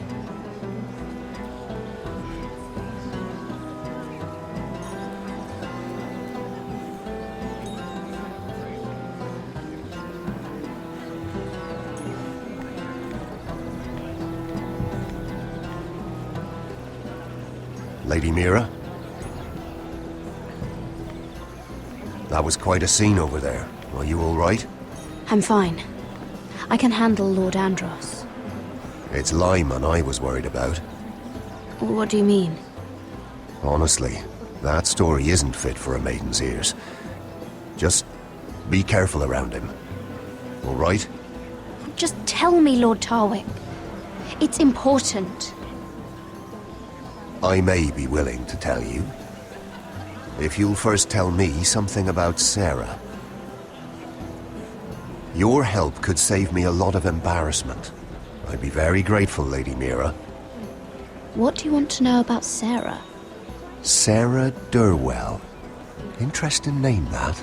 Lady Mira? That was quite a scene over there. Are you all right? I'm fine. I can handle Lord Andros. It's Lyman I was worried about. What do you mean? Honestly, that story isn't fit for a maiden's ears. Just be careful around him. All right? Just tell me, Lord Tarwick. It's important. I may be willing to tell you. If you'll first tell me something about Sarah. Your help could save me a lot of embarrassment. I'd be very grateful, Lady Mira. What do you want to know about Sarah? Sarah Durwell. Interesting name, that.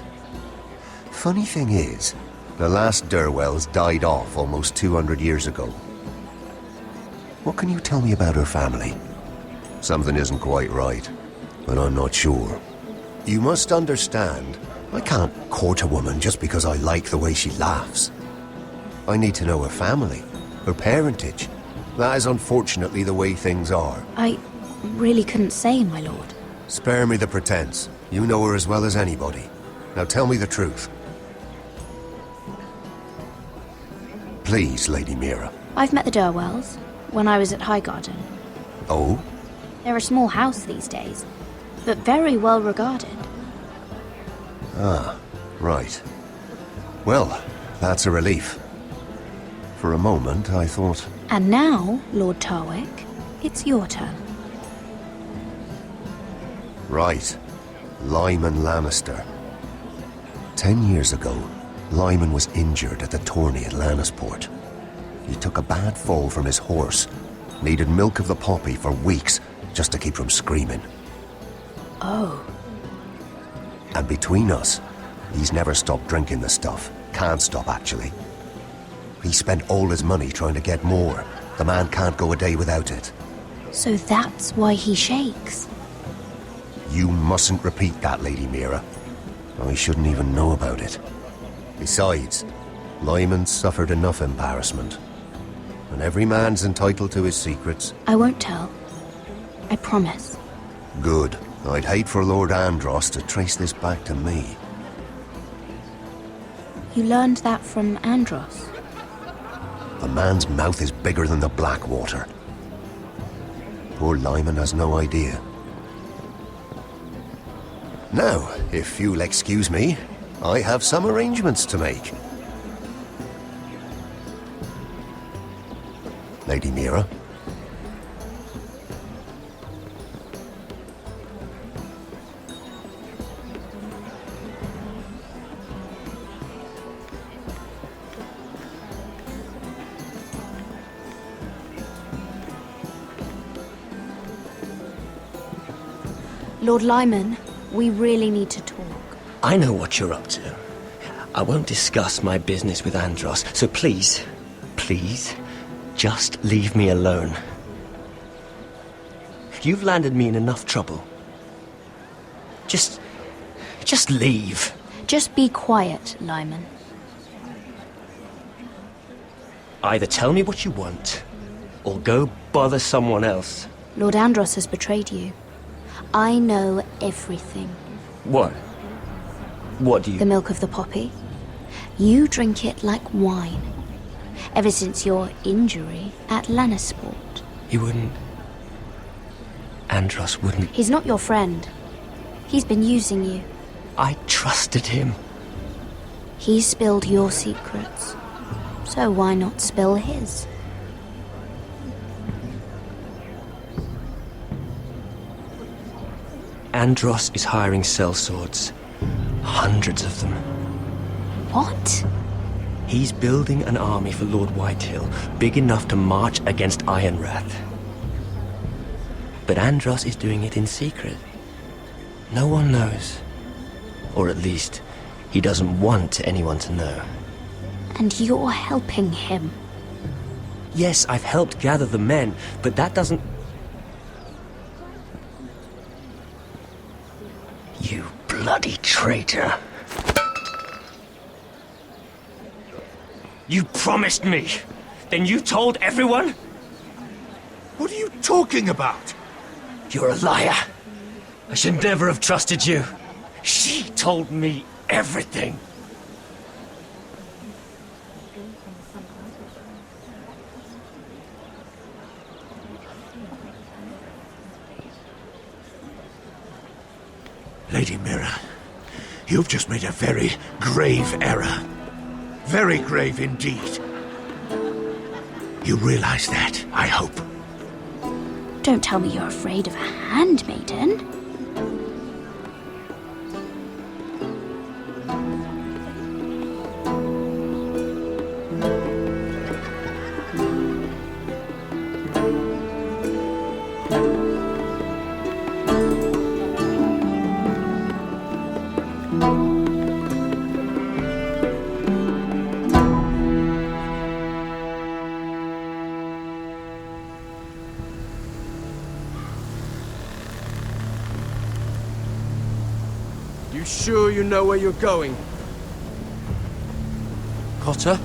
Funny thing is, the last Durwells died off almost 200 years ago. What can you tell me about her family? Something isn't quite right, but I'm not sure. You must understand, I can't court a woman just because I like the way she laughs. I need to know her family, her parentage. That is unfortunately the way things are. I really couldn't say, my lord. Spare me the pretense. You know her as well as anybody. Now tell me the truth. Please, Lady Mira. I've met the Durwells when I was at Highgarden. Oh? They're a small house these days, but very well regarded. Ah, right. Well, that's a relief. For a moment, I thought... And now, Lord Tarwick, it's your turn. Right. Lyman Lannister. 10 years ago, Lyman was injured at the tourney at Lannisport. He took a bad fall from his horse. Needed milk of the poppy for weeks just to keep from screaming. Oh. And between us, he's never stopped drinking the stuff. Can't stop, actually. He spent all his money trying to get more. The man can't go a day without it. So that's why he shakes. You mustn't repeat that, Lady Mira. I shouldn't even know about it. Besides, Lyman suffered enough embarrassment. And every man's entitled to his secrets. I won't tell. I promise. Good. I'd hate for Lord Andros to trace this back to me. You learned that from Andros? The man's mouth is bigger than the Blackwater. Poor Lyman has no idea. Now, if you'll excuse me, I have some arrangements to make. Lady Mira? Lord Lyman, we really need to talk. I know what you're up to. I won't discuss my business with Andros, so please, just leave me alone. You've landed me in enough trouble. Just leave. Just be quiet, Lyman. Either tell me what you want, or go bother someone else. Lord Andros has betrayed you. I know everything. What? What do you... The milk of the poppy. You drink it like wine. Ever since your injury at Lannisport. He wouldn't... Andros wouldn't... He's not your friend. He's been using you. I trusted him. He spilled your secrets. So why not spill his? Andros is hiring sellswords. Hundreds of them. What? He's building an army for Lord Whitehill, big enough to march against Ironrath. But Andros is doing it in secret. No one knows. Or at least, he doesn't want anyone to know. And you're helping him. Yes, I've helped gather the men, but that doesn't... You bloody traitor. You promised me. Then you told everyone? What are you talking about? You're a liar. I should never have trusted you. She told me everything. Lady Mira, you've just made a very grave error. Very grave indeed. You realize that, I hope. Don't tell me you're afraid of a handmaiden. You sure you know where you're going? Cotter?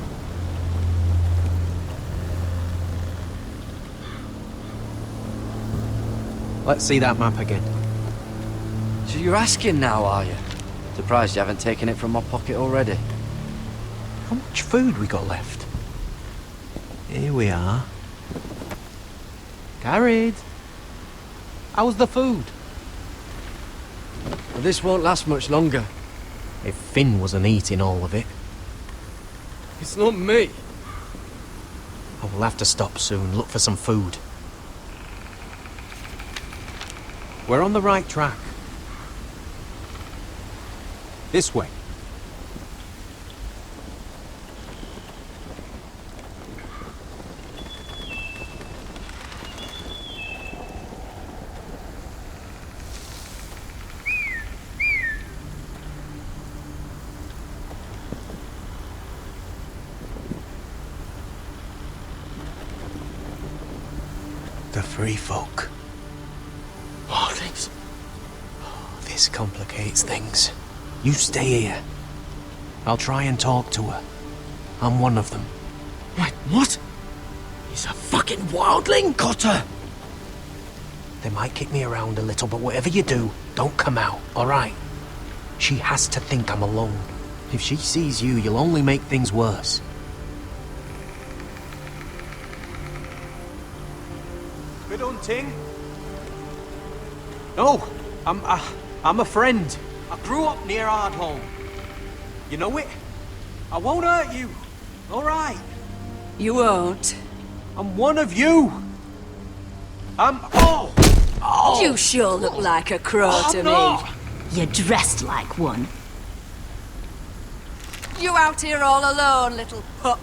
Let's see that map again. So you're asking now, are you? Surprised you haven't taken it from my pocket already. How much food we got left? Here we are. Carried. How's the food? Well, this won't last much longer. If Finn wasn't eating all of it. It's not me. I will have to stop soon, look for some food. We're on the right track. This way. The free folk. Wildlings. This complicates things. You stay here. I'll try and talk to her. I'm one of them. Wait, what? He's a fucking wildling? Cotter! They might kick me around a little, but whatever you do, don't come out, alright? She has to think I'm alone. If she sees you, you'll only make things worse. Good hunting? No, I'm a friend. I grew up near Ardholm. You know it? I won't hurt you. All right. You won't. I'm one of you. Oh! You sure look like a crow to me. You're dressed like one. You out here all alone, little pup?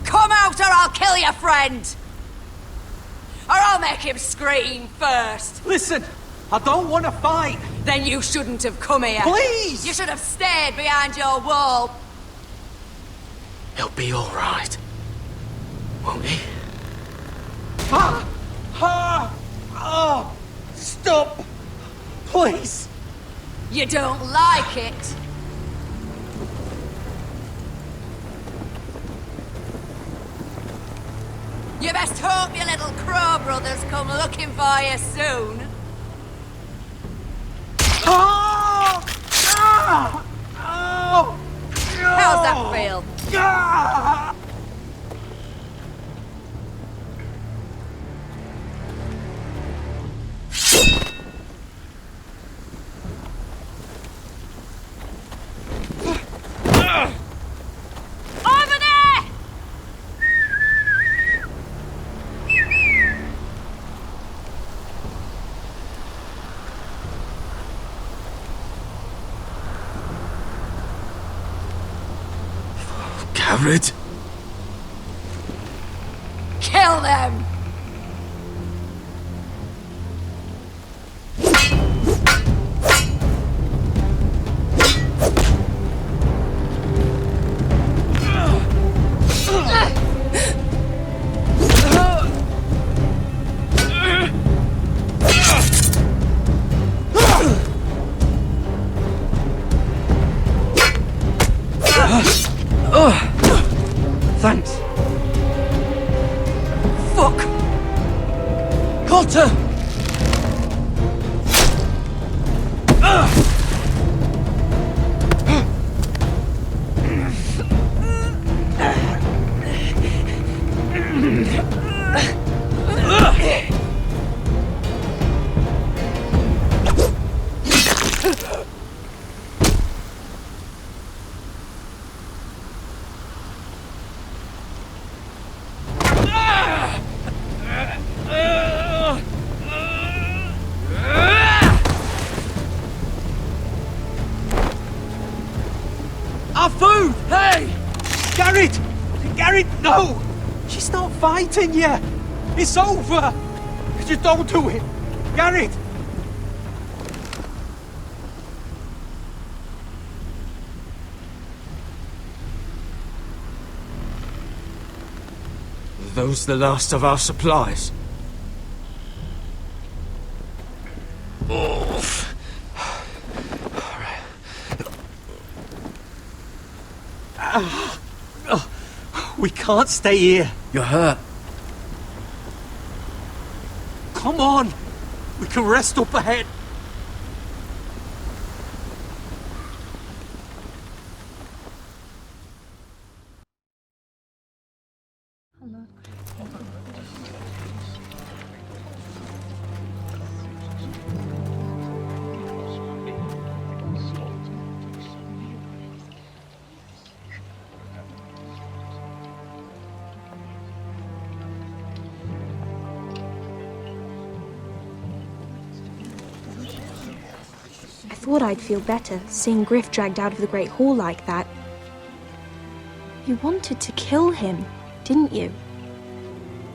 Come out or I'll kill your friend! Or I'll make him scream first! Listen, I don't want to fight! Then you shouldn't have come here! Please! You should have stayed behind your wall! He'll be alright. Won't he? Stop! Please! You don't like it? You best hope your little crow brothers come looking for you soon. How's that feel? Over there! Garrett? Kill them! Thanks. Fuck! Cotter! Our food! Hey! Garrett! Garrett, no! She's not fighting yet! It's over! Just don't do it! Garrett! Are those the last of our supplies? Oof. We can't stay here. You're hurt. Come on! We can rest up ahead. thought I'd feel better seeing Griff dragged out of the Great Hall like that. You wanted to kill him, didn't you?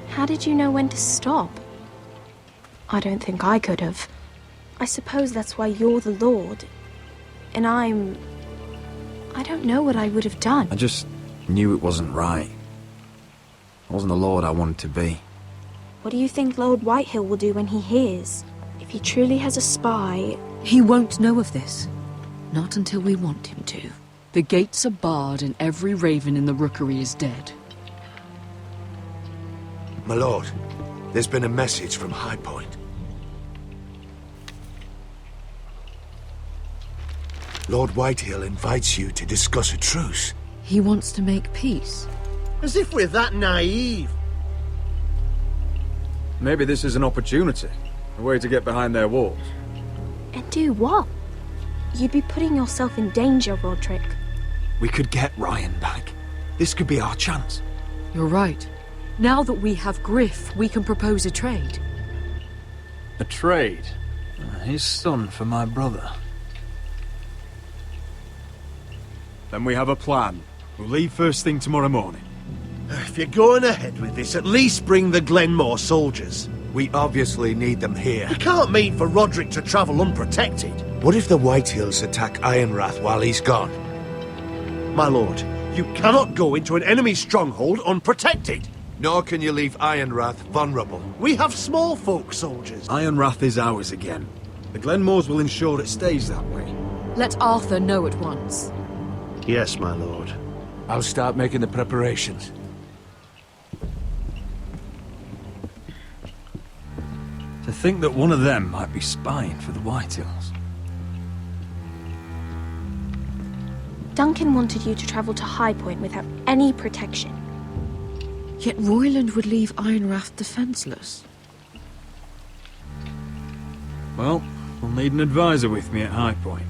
How did you know when to stop? I don't think I could have. I suppose that's why you're the Lord. And I don't know what I would have done. I just knew it wasn't right. I wasn't the Lord I wanted to be. What do you think Lord Whitehill will do when he hears? If he truly has a spy... He won't know of this. Not until we want him to. The gates are barred and every raven in the rookery is dead. My lord, there's been a message from High Point. Lord Whitehill invites you to discuss a truce. He wants to make peace. As if we're that naive. Maybe this is an opportunity. A way to get behind their walls. And do what? You'd be putting yourself in danger, Roderick. We could get Ryan back. This could be our chance. You're right. Now that we have Griff, we can propose a trade. A trade? His son for my brother. Then we have a plan. We'll leave first thing tomorrow morning. If you're going ahead with this, at least bring the Glenmore soldiers. We obviously need them here. You can't mean for Roderick to travel unprotected. What if the Whitehills attack Ironrath while he's gone? My lord, you cannot go into an enemy stronghold unprotected. Nor can you leave Ironrath vulnerable. We have small folk soldiers. Ironrath is ours again. The Glenmores will ensure it stays that way. Let Arthur know at once. Yes, my lord. I'll start making the preparations. To think that one of them might be spying for the Whitehills. Duncan wanted you to travel to High Point without any protection. Yet Royland would leave Ironrath defenseless. Well, we'll need an advisor with me at High Point.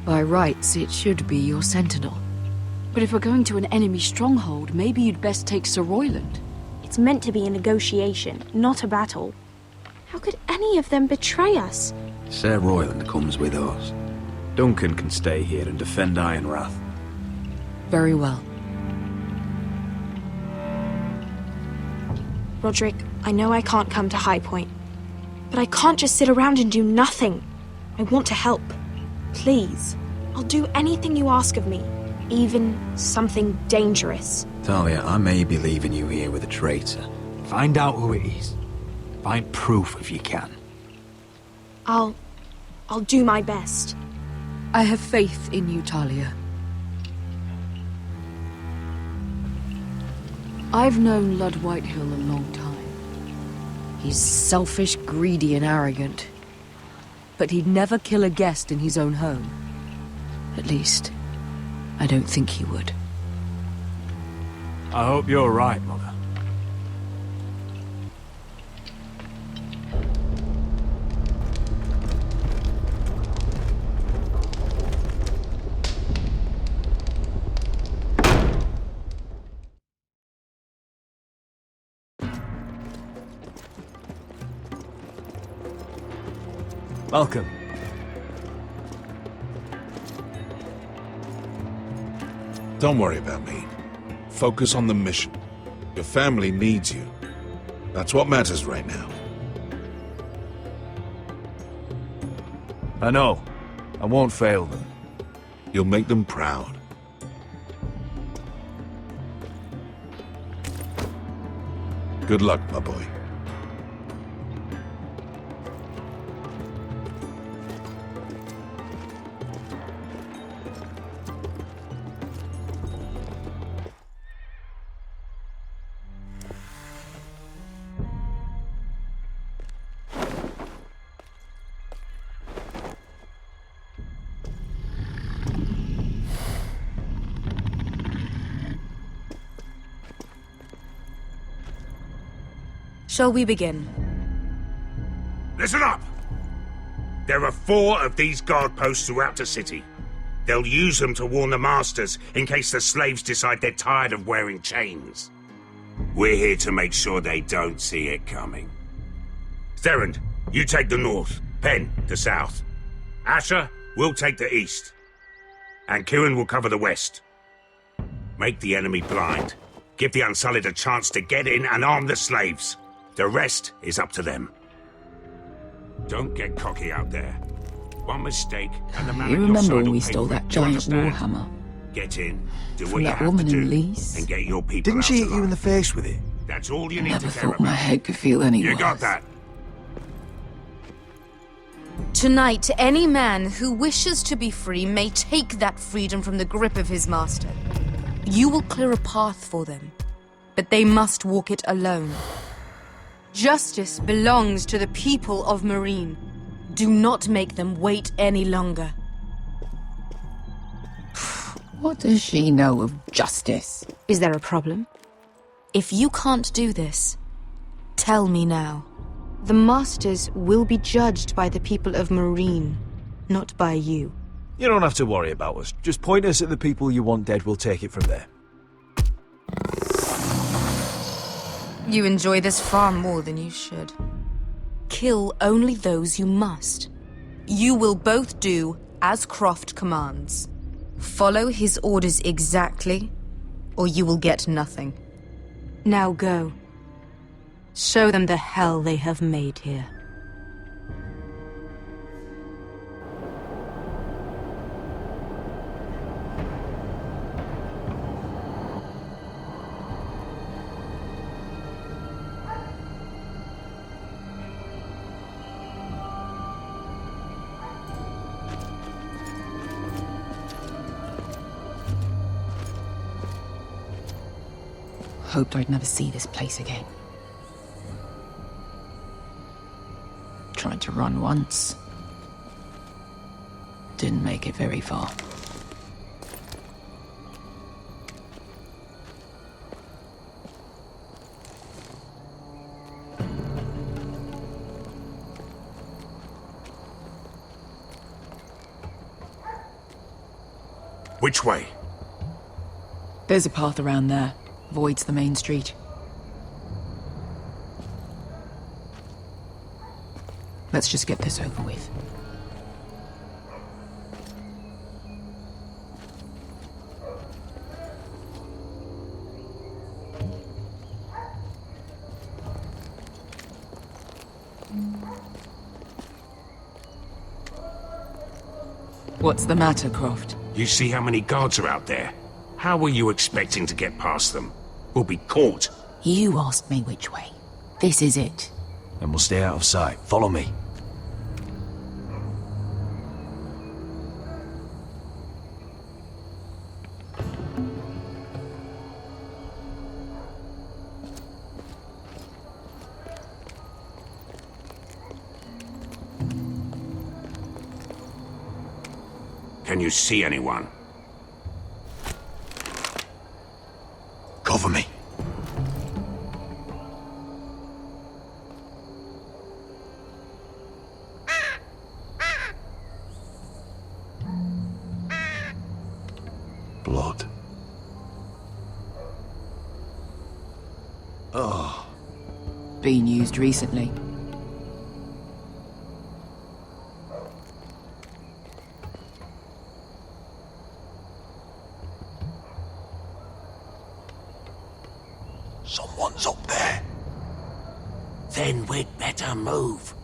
By rights, it should be your sentinel. But if we're going to an enemy stronghold, maybe you'd best take Sir Royland. It's meant to be a negotiation, not a battle. How could any of them betray us? Sir Royland comes with us. Duncan can stay here and defend Ironrath. Very well. Roderick, I know I can't come to High Point, but I can't just sit around and do nothing. I want to help. Please. I'll do anything you ask of me, even something dangerous. Talia, I may be leaving you here with a traitor. Find out who it is. Find proof if you can. I'll do my best. I have faith in you, Talia. I've known Lord Whitehill a long time. He's selfish, greedy, and arrogant. But he'd never kill a guest in his own home. At least, I don't think he would. I hope you're right, Mother. Welcome. Don't worry about me. Focus on the mission. Your family needs you. That's what matters right now. I know. I won't fail them. You'll make them proud. Good luck, my boy. Shall we begin? Listen up! There are 4 of these guard posts throughout the city. They'll use them to warn the masters in case the slaves decide they're tired of wearing chains. We're here to make sure they don't see it coming. Therend, you take the north. Penn, the south. Asher, we'll take the east. And Kieran will cover the west. Make the enemy blind. Give the Unsullied a chance to get in and arm the slaves. The rest is up to them. Don't get cocky out there. One mistake and the man You on your remember side when will we pay stole for it. that Do you giant understand? warhammer? Get in, do what From you that have woman to in do, Leeds? and get your people Didn't she out hit you in the face with it? That's all you need Never to care thought about. my head could feel any You worse. got that? Tonight, any man who wishes to be free may take that freedom from the grip of his master. You will clear a path for them, but they must walk it alone. Justice belongs to the people of Meereen. Do not make them wait any longer. What does she know of justice? Is there a problem? If you can't do this, tell me now. The Masters will be judged by the people of Meereen, not by you. You don't have to worry about us. Just point us at the people you want dead, we'll take it from there. You enjoy this far more than you should. Kill only those you must. You will both do as Croft commands. Follow his orders exactly, or you will get nothing. Now go. Show them the hell they have made here. Hoped I'd never see this place again. Tried to run once. Didn't make it very far. Which way? There's a path around there. Voids the main street. Let's just get this over with. What's the matter, Croft? You see how many guards are out there? How were you expecting to get past them? We'll be caught. You asked me which way. This is it. And we'll stay out of sight. Follow me. Can you see anyone? Cover me. Blood. Oh. Been used recently. Someone's up there. Then we'd better move.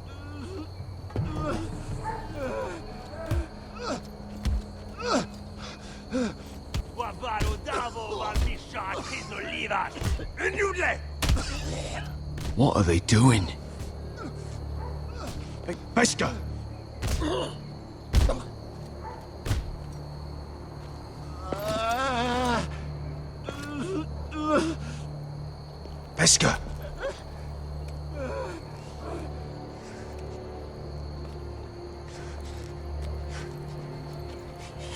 What are they doing? Hey, Pesca! Pesca!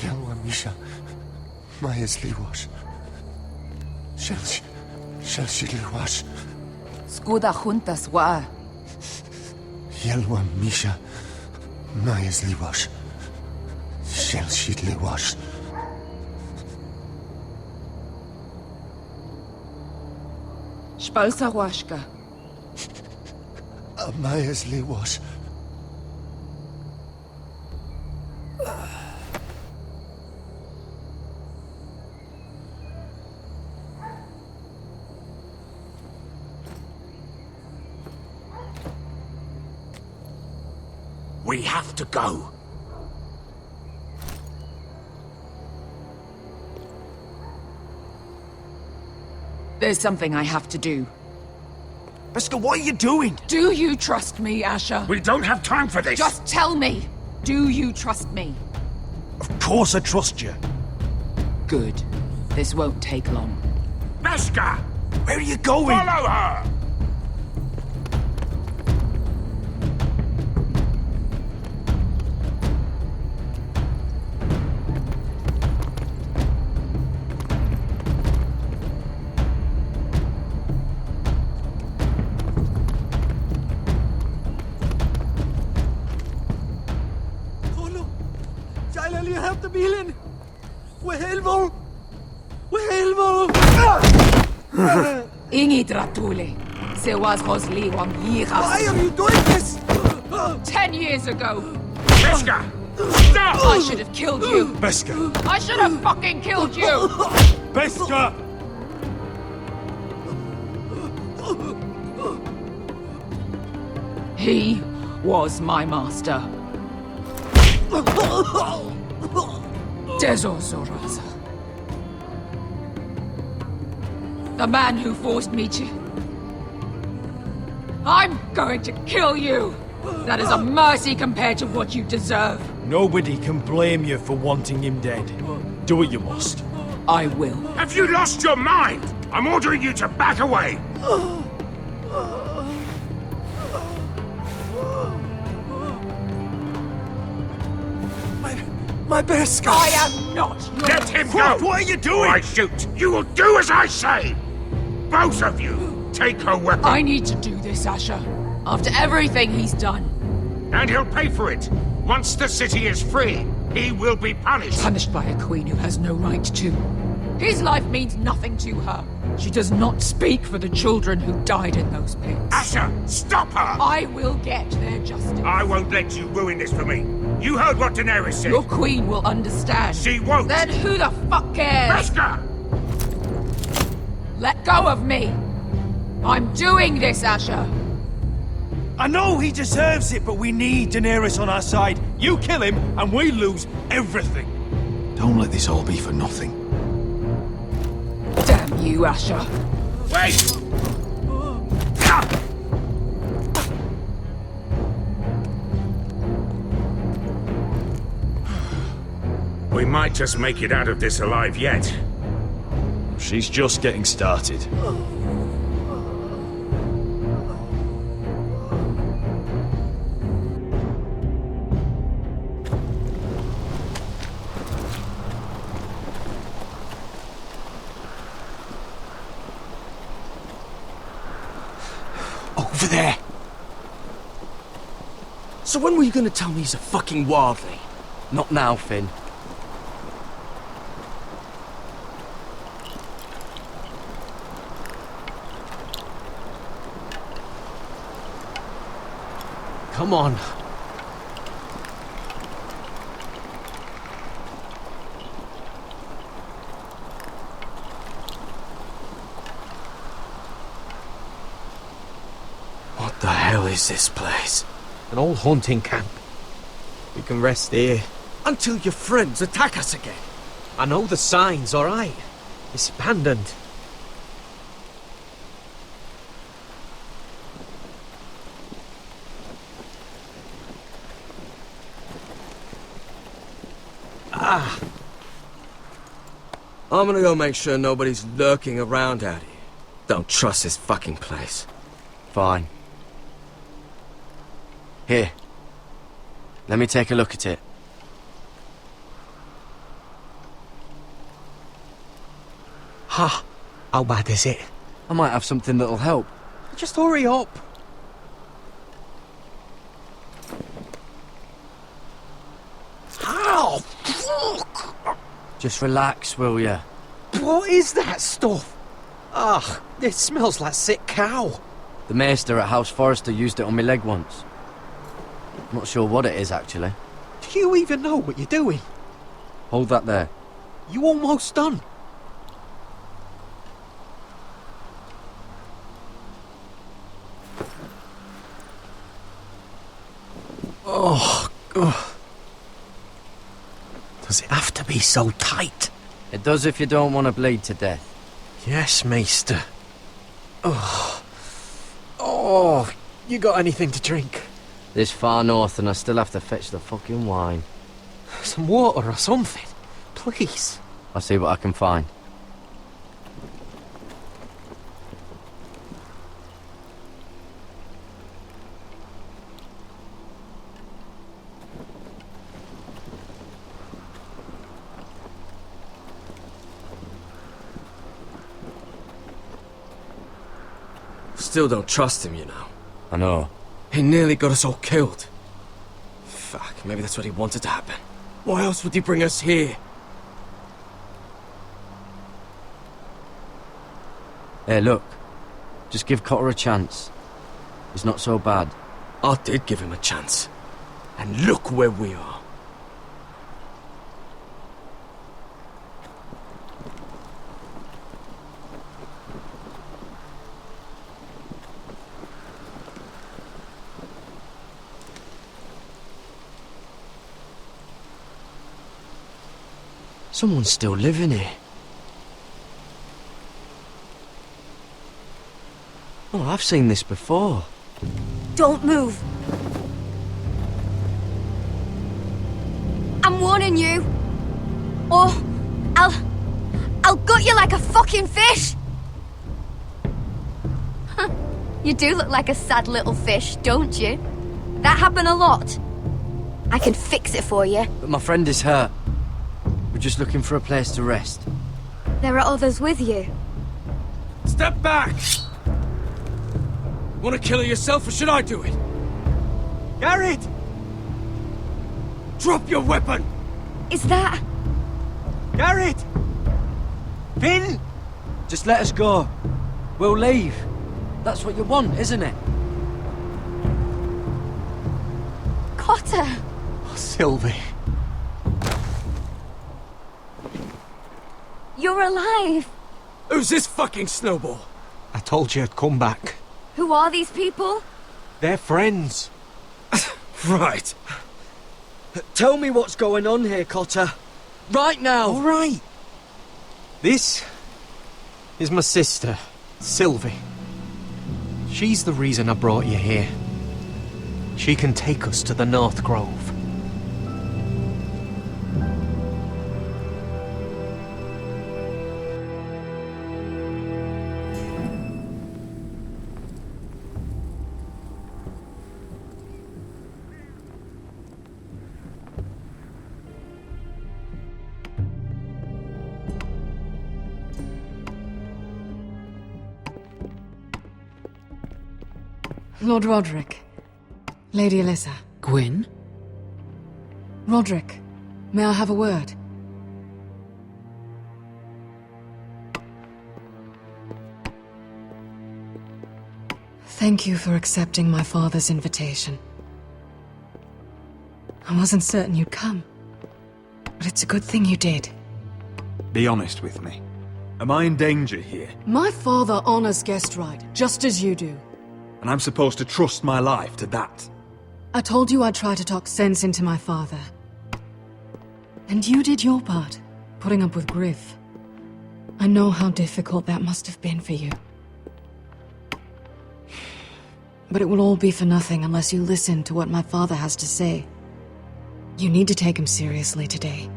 Yelwa Misha, Maya's Liwash. Shelshi Liwash. Skuda juntas wa. Yelwa Misha, Maya's Liwash. Shelshi Liwash. Spalsa washka. Maya's Liwash. We have to go. There's something I have to do. Beskha, what are you doing? Do you trust me, Asher? We don't have time for this. Just tell me. Do you trust me? Of course I trust you. Good. This won't take long. Beskha! Where are you going? Follow her! bilen! Wehelvo! Wehelvo! Ingi Dratule. Se was Rosli wam Yiras. Why are you doing this? 10 years ago. Beskha! Stop! I should have killed you. Beskha! I should have fucking killed you! Beskha! He was my master. Dezor Zoraza. The man who forced me to... I'm going to kill you! That is a mercy compared to what you deserve. Nobody can blame you for wanting him dead. Do what you must. I will. Have you lost your mind? I'm ordering you to back away! My Beskha! I am not your... Let him go! What are you doing? Or I shoot! You will do as I say! Both of you, take her weapon. I need to do this, Asher. After everything he's done. And he'll pay for it. Once the city is free, he will be punished. Punished by a queen who has no right to. His life means nothing to her. She does not speak for the children who died in those pits. Asher, stop her! I will get their justice. I won't let you ruin this for me. You heard what Daenerys said. Your queen will understand. She won't. Then who the fuck cares? Beskha! Let go of me. I'm doing this, Asher. I know he deserves it, but we need Daenerys on our side. You kill him, and we lose everything. Don't let this all be for nothing. Damn you, Asher. Wait! We might just make it out of this alive yet. She's just getting started. Over there! So when were you gonna tell me he's a fucking wildling? Not now, Finn. Come on. What the hell is this place? An old hunting camp. We can rest here. Until your friends attack us again. I know the signs, alright? It's abandoned. I'm gonna go make sure nobody's lurking around out here. Don't trust this fucking place. Fine. Here. Let me take a look at it. Ha! How bad is it? I might have something that'll help. Just hurry up. Ow! Fuck! Just relax, will ya? What is that stuff? Ah, it smells like sick cow. The maester at House Forrester used it on my leg once. Not sure what it is, actually. Do you even know what you're doing? Hold that there. You almost done. Oh, Ugh. Does it have to be so tight? It does if you don't want to bleed to death. Yes, Maester. Oh. Oh, you got anything to drink? This far north and I still have to fetch the fucking wine. Some water or something, please. I'll see what I can find. Still don't trust him, you know. I know. He nearly got us all killed. Fuck, maybe that's what he wanted to happen. Why else would he bring us here? Hey, look. Just give Cotter a chance. He's not so bad. I did give him a chance. And look where we are. Someone's still living here. Oh, I've seen this before. Don't move. I'm warning you. Or I'll gut you like a fucking fish. You do look like a sad little fish, don't you? That happened a lot. I can fix it for you. But my friend is hurt. We're just looking for a place to rest. There are others with you. Step back! Want to kill her yourself, or should I do it? Garrett! Drop your weapon! Is that... Garrett! Finn! Just let us go. We'll leave. That's what you want, isn't it? Cotter! Oh, Sylvie. You're alive! Who's this fucking snowball? I told you I'd come back. Who are these people? They're friends. Right. Tell me what's going on here, Cotter. Right now! All right. This is my sister, Sylvie. She's the reason I brought you here. She can take us to the North Grove. Lord Roderick. Lady Alyssa. Gwyn? Roderick, may I have a word? Thank you for accepting my father's invitation. I wasn't certain you'd come, but it's a good thing you did. Be honest with me. Am I in danger here? My father honors guest right, just as you do. And I'm supposed to trust my life to that? I told you I'd try to talk sense into my father. And you did your part, putting up with Griff. I know how difficult that must have been for you. But it will all be for nothing unless you listen to what my father has to say. You need to take him seriously today,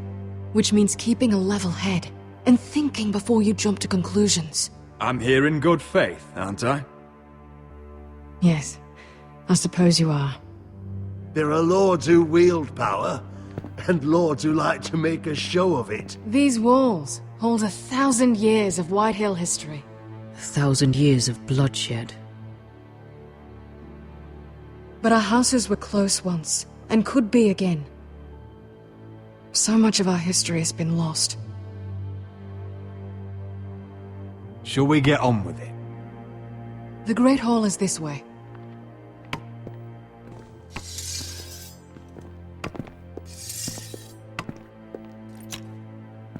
which means keeping a level head and thinking before you jump to conclusions. I'm here in good faith, aren't I? Yes, I suppose you are. There are lords who wield power, and lords who like to make a show of it. These walls hold 1,000 years of White Hill history. 1,000 years of bloodshed. But our houses were close once, and could be again. So much of our history has been lost. Shall we get on with it? The Great Hall is this way.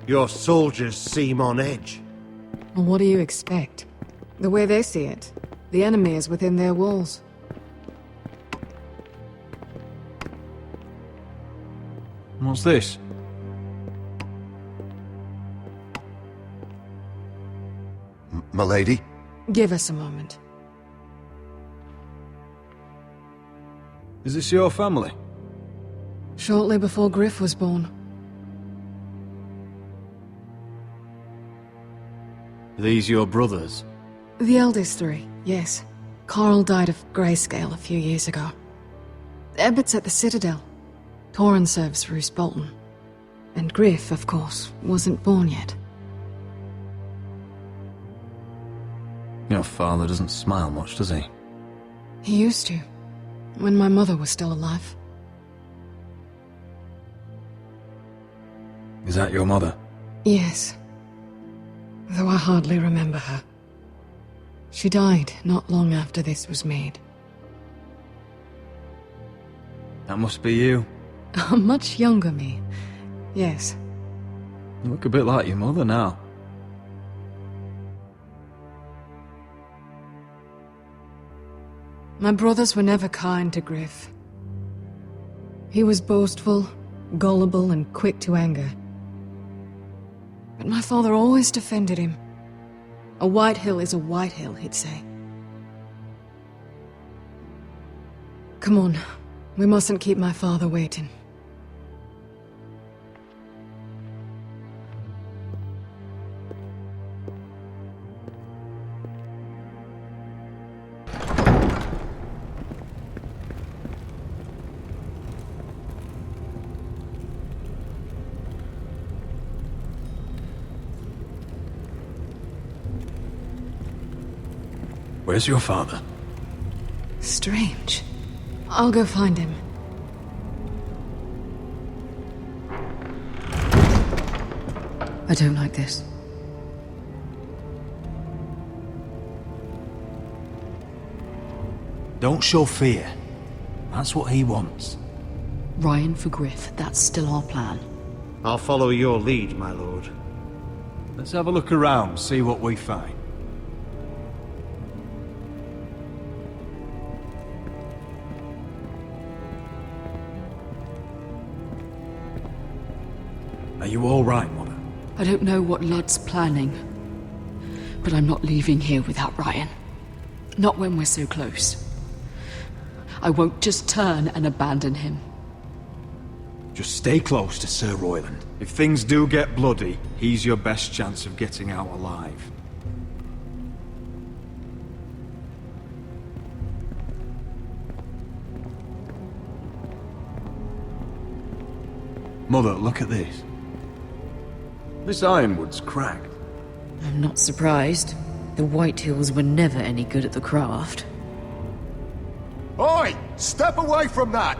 Your soldiers seem on edge. Well, what do you expect? The way they see it, the enemy is within their walls. What's this? Milady? Give us a moment. Is this your family? Shortly before Griff was born. Are these your brothers? The eldest three, yes. Carl died of grayscale a few years ago. Ebbett's at the Citadel. Torrhen serves Roose Bolton. And Griff, of course, wasn't born yet. Your father doesn't smile much, does he? He used to, when my mother was still alive. Is that your mother? Yes. Though I hardly remember her. She died not long after this was made. That must be you. A much younger me. Yes. You look a bit like your mother now. My brothers were never kind to Griff. He was boastful, gullible, and quick to anger. But my father always defended him. A White Hill is a White Hill, he'd say. Come on, we mustn't keep my father waiting. Where's your father? Strange. I'll go find him. I don't like this. Don't show fear. That's what he wants. Ryan for Griff, that's still our plan. I'll follow your lead, my lord. Let's have a look around, see what we find. Are you all right, Mother? I don't know what Ludd's planning, but I'm not leaving here without Ryan. Not when we're so close. I won't just turn and abandon him. Just stay close to Sir Royland. If things do get bloody, he's your best chance of getting out alive. Mother, look at this. This ironwood's cracked. I'm not surprised. The White Hills were never any good at the craft. Oi! Step away from that!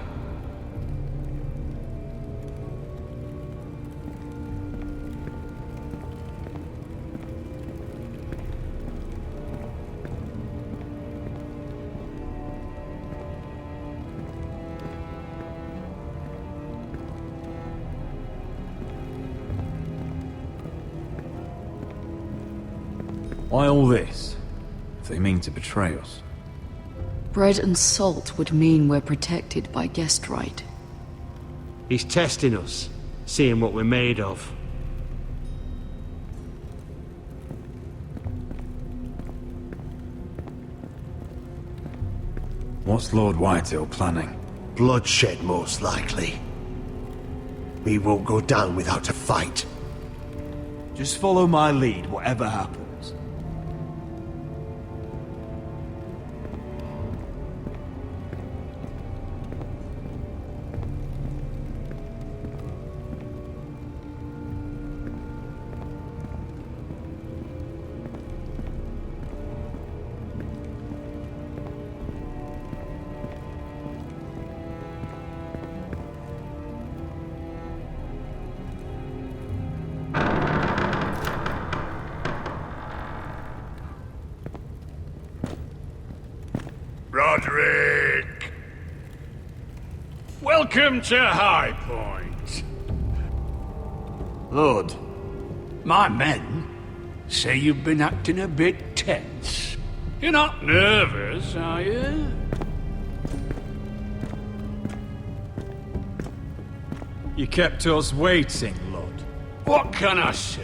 Why all this? If they mean to betray us. Bread and salt would mean we're protected by guest right. He's testing us, seeing what we're made of. What's Lord Whitehill planning? Bloodshed, most likely. We won't go down without a fight. Just follow my lead, whatever happens. Roderick! Welcome to High Point. Lord, My men say you've been acting a bit tense. You're not nervous, are you? You kept us waiting, Lord. What can I say?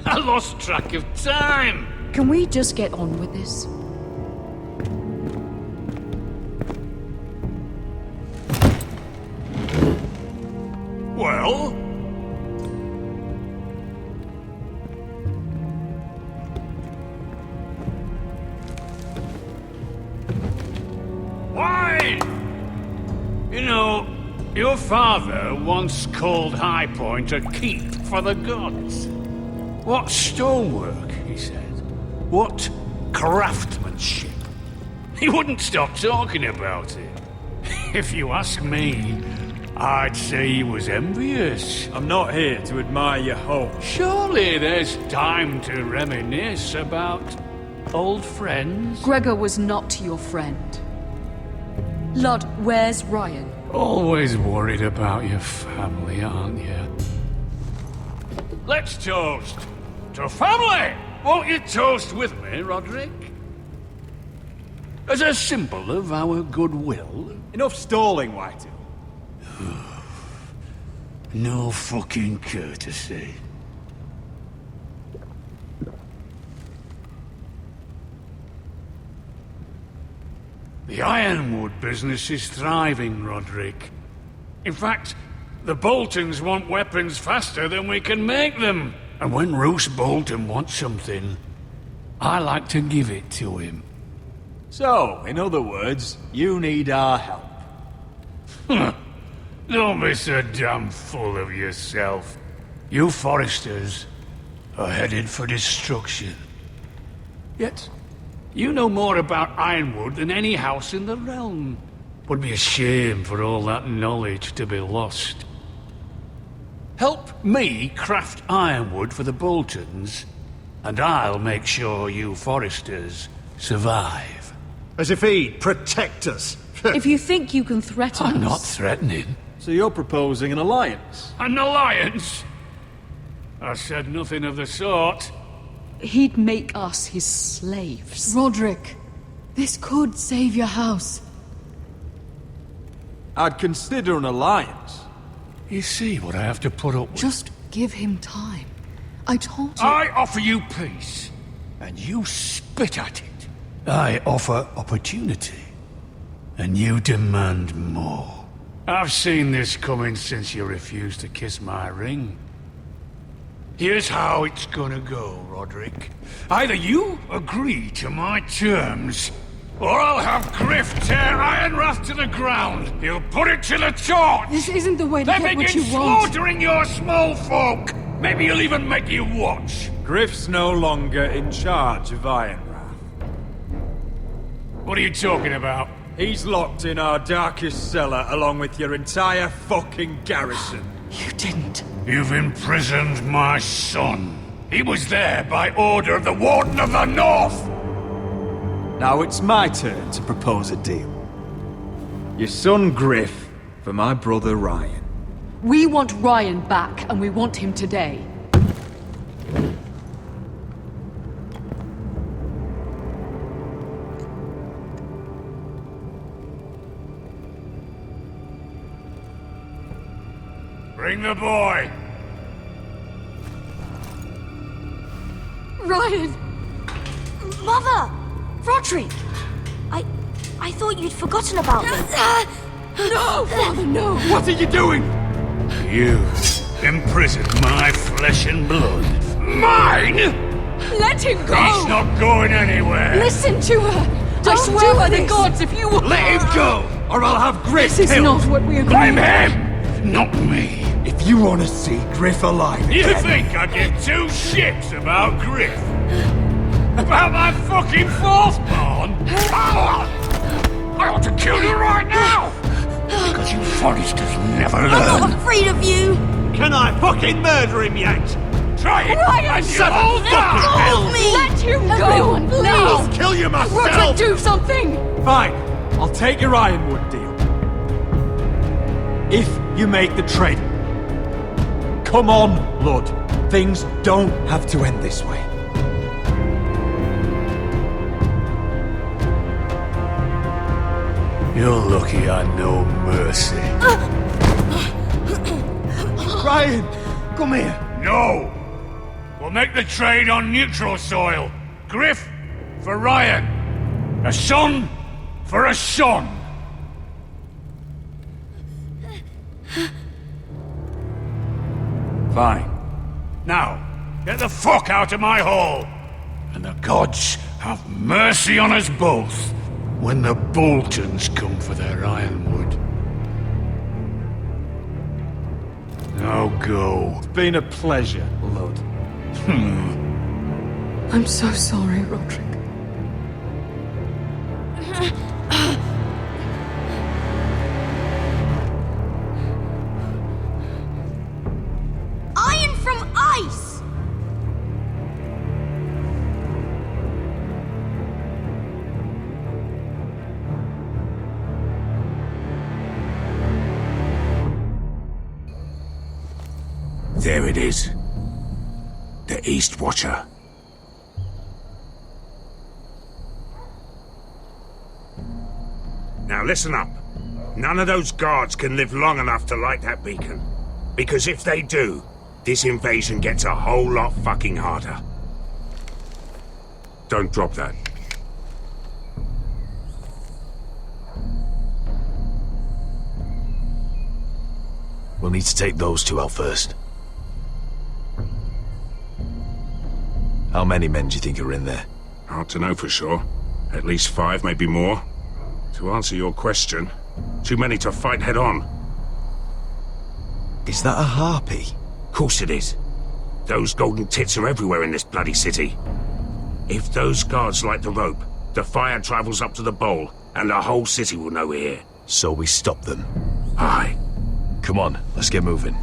I lost track of time. Can we just get on with this? Well? Why? You know, your father once called High Point a keep for the gods. What stonework, he said. What craftsmanship. He wouldn't stop talking about it. If you ask me, I'd say he was envious. I'm not here to admire your home. Surely there's time to reminisce about old friends. Gregor was not your friend. Lud, where's Ryan? Always worried about your family, aren't you? Let's toast to family! Won't you toast with me, Roderick? As a symbol of our goodwill. Enough stalling, Whitey. No fucking courtesy. The Ironwood business is thriving, Roderick. In fact, the Boltons want weapons faster than we can make them. And when Roose Bolton wants something, I like to give it to him. So, in other words, you need our help. Don't be so damn full of yourself. You Forresters are headed for destruction. Yet, you know more about Ironwood than any house in the realm. Would be a shame for all that knowledge to be lost. Help me craft ironwood for the Boltons, and I'll make sure you Forresters survive. As if he'd protect us. If you think you can threaten I'm us... not threatening. So you're proposing an alliance? An alliance? I said nothing of the sort. He'd make us his slaves. Roderick, this could save your house. I'd consider an alliance. You see what I have to put up with? Just give him time. I told you... I offer you peace, and you spit at it. I offer opportunity, and you demand more. I've seen this coming since you refused to kiss my ring. Here's how it's gonna go, Roderick. Either you agree to my terms, or I'll have Griff tear Ironrath to the ground. He'll put it to the torch. This isn't the way to then get what begin you want. slaughtering your small folk. Maybe he'll even make you watch. Griff's no longer in charge of Ironrath. What are you talking about? He's locked in our darkest cellar along with your entire fucking garrison. You didn't. You've imprisoned my son. He was there by order of the Warden of the North. Now it's my turn to propose a deal. Your son Griff for my brother Ryan. We want Ryan back, and we want him today. Bring the boy. Ryan! Mother! Roderick! I thought you'd forgotten about me. No, Father, no! What are you doing? You imprisoned my flesh and blood. Mine? Let him go! He's not going anywhere. Listen to her! I swear by the gods, if you... Let him go, or I'll have Griff This is killed. not what we agreed. Blame him, not me. If you want to see Griff alive You again... think I give two shits about Griff? About my fucking fourth born? I ought to kill you right now! Because you Forresters never learn. I'm not afraid of you! Can I fucking murder him yet? Try it! Ryan, and son you'll of die. fucking hell! Let him go! Everyone, please! Now! Kill you myself! Roderick, do something! Fine, I'll take your Ironwood deal. If you make the trade. Come on, Lord. Things don't have to end this way. You're lucky I know mercy. Ryan, come here. No! We'll make the trade on neutral soil. Griff for Ryan. A son for a son. Fine. Now, get the fuck out of my hall. And the gods have mercy on us both when the Boltons come for their ironwood. Now go. It's been a pleasure, Lord. I'm so sorry, Roderick. Iron from ice! There it is. The East Watcher. Now listen up. None of those guards can live long enough to light that beacon. Because if they do, this invasion gets a whole lot fucking harder. Don't drop that. We'll need to take those two out first. How many men do you think are in there? Hard to know for sure. At least 5, maybe more. To answer your question, too many to fight head on. Is that a harpy? Course it is. Those golden tits are everywhere in this bloody city. If those guards light the rope, the fire travels up to the bowl, and the whole city will know we're here. So we stop them. Aye. Come on, let's get moving.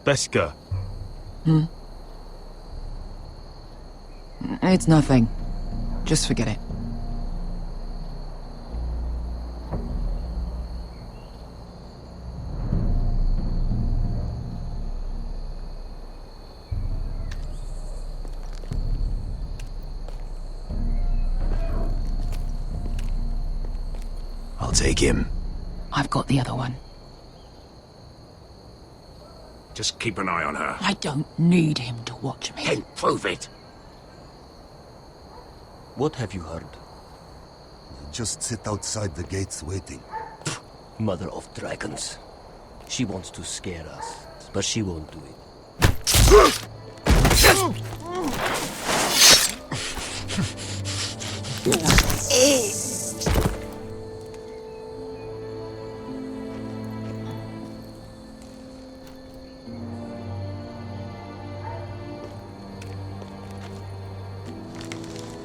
Beska. It's nothing. Just forget it. I'll take him. I've got the other one. Just keep an eye on her. I don't need him to watch me. Then prove it. What have you heard? Just sit outside the gates waiting. Mother of dragons. She wants to scare us, but she won't do it.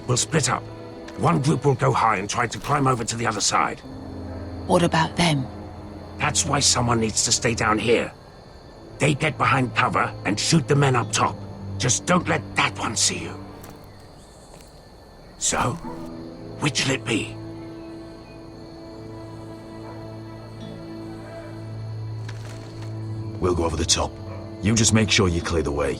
We'll split up. One group will go high and try to climb over to the other side. What about them? That's why someone needs to stay down here. They get behind cover and shoot the men up top. Just don't let that one see you. So, which'll it be? We'll go over the top. You just make sure you clear the way.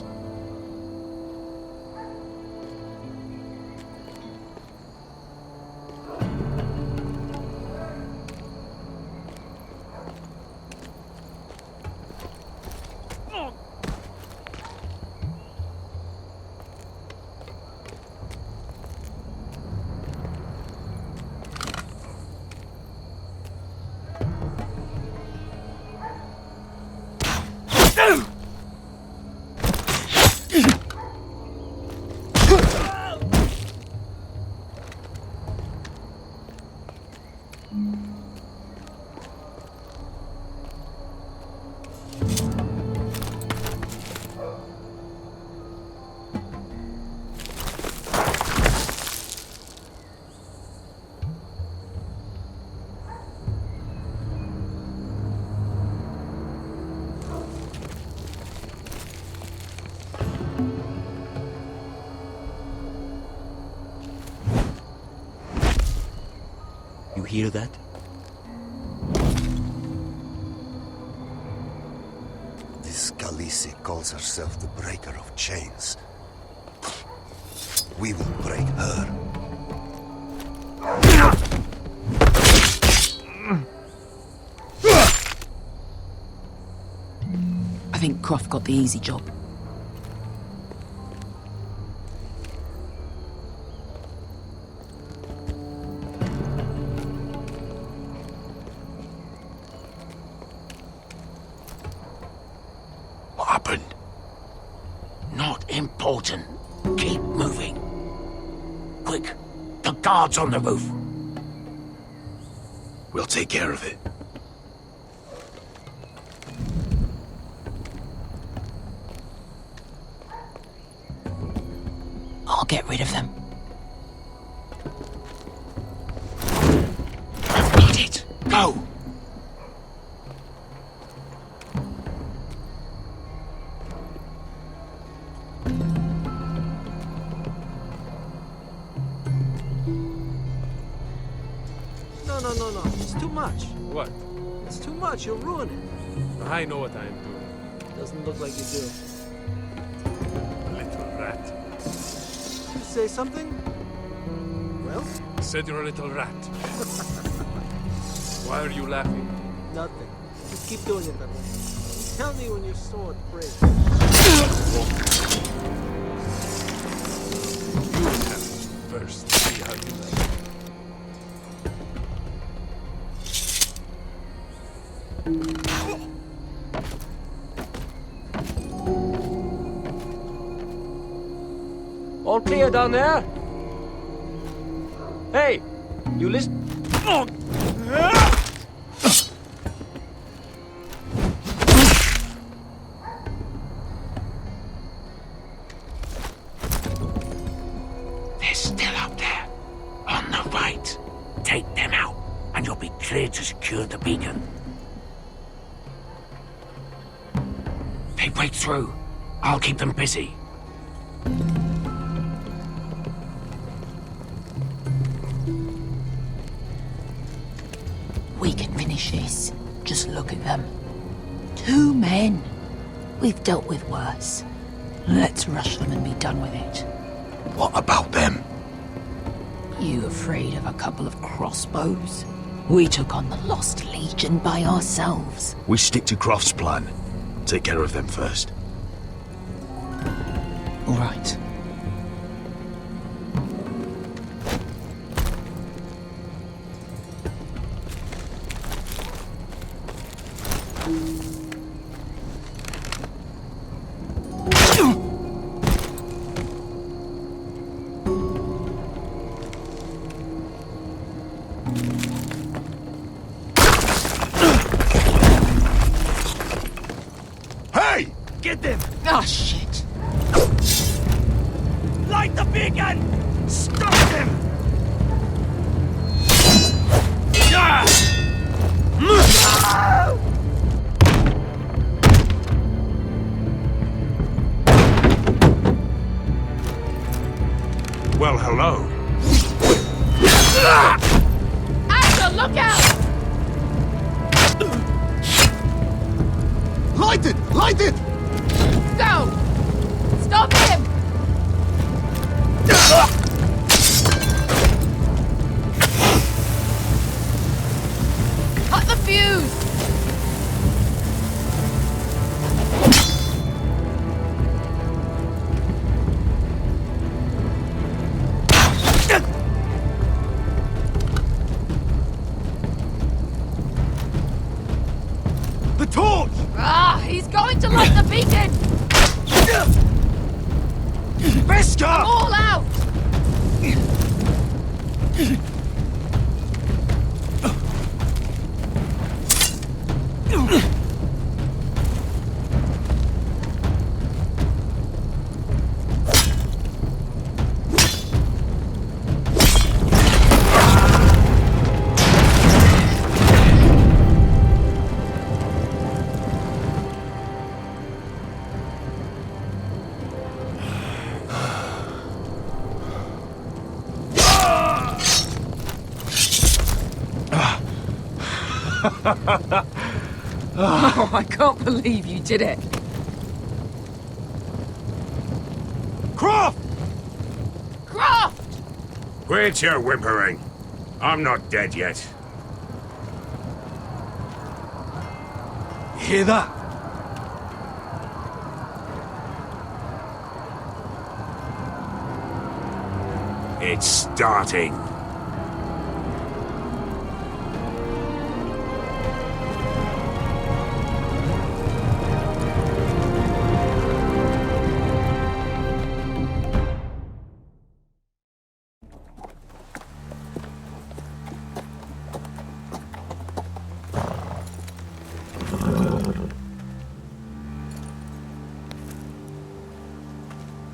You hear that? This Khaleesi calls herself the Breaker of Chains. We will break her. I think Croft got the easy job. What happened? Not important. Keep moving. Quick, the guard's on the roof. We'll take care of it. I'll get rid of them. Need it. Go! No. It's too much. What? It's too much. You'll ruin it. I know what I am doing. Doesn't look like you do. Little rat. You say something? Well? I said you're a little rat. Why are you laughing? Nothing. Just keep doing it that way. You tell me when your sword breaks. You would have to first see how you like it. All clear down there? Hey, you listen. They're still up there. On the right. Take them out, and you'll be clear to secure the beacon. They break through. I'll keep them busy. We can finish this. Just look at them. 2 men. We've dealt with worse. Let's rush them and be done with it. What about them? You afraid of a couple of crossbows? We took on the Lost Legion by ourselves. We stick to Croft's plan. Take care of them first. All right. Hey! Get them! Ah, shit! Light the beacon! Stop them! Well, hello. Asher, look out! Light it! Light it! Go! Stop him! Cut the fuse! The torch! Ah, he's going to light the beacon! Veska! I'm all out! Oh, I can't believe you did it. Croft! Croft! Quit your whimpering. I'm not dead yet. You hear that? It's starting.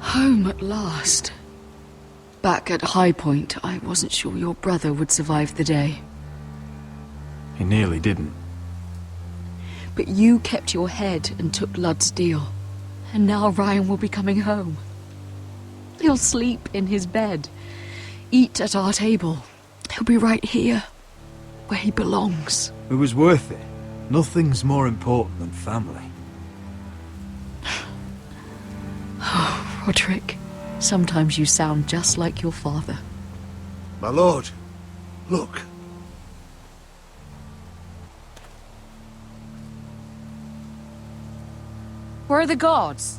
Home at last. Back at High Point, I wasn't sure your brother would survive the day. He nearly didn't. But you kept your head and took Ludd's deal. And now Ryan will be coming home. He'll sleep in his bed, eat at our table. He'll be right here, where he belongs. It was worth it. Nothing's more important than family. Oh, Roderick, sometimes you sound just like your father. My lord, look. Where are the guards?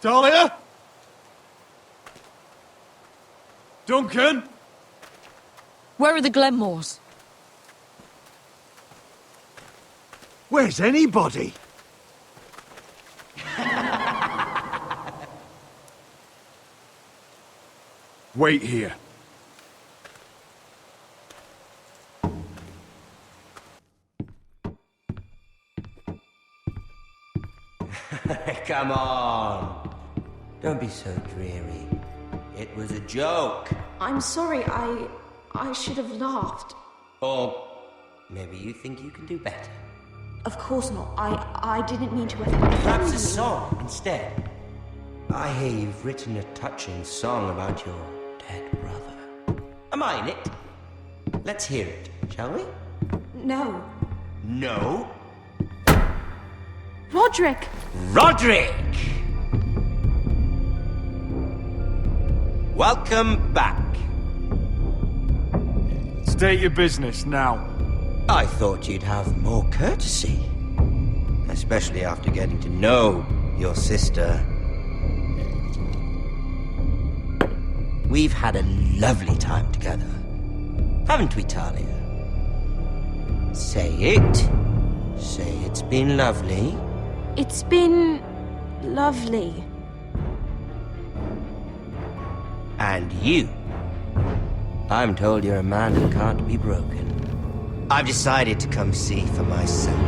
Talia? Duncan? Where are the Glenmores? Where's anybody? Wait here. Come on. Don't be so dreary. It was a joke. I'm sorry, I should have laughed. Or maybe you think you can do better. Of course not. I didn't mean to offend you. Perhaps a song instead. I hear you've written a touching song about your dead brother. Am I in it? Let's hear it, shall we? No. No? Roderick! Roderick! Welcome back. State your business now. I thought you'd have more courtesy. Especially after getting to know your sister. We've had a lovely time together. Haven't we, Talia? Say it. Say it's been lovely. It's been lovely. And you. I'm told you're a man who can't be broken. I've decided to come see for myself.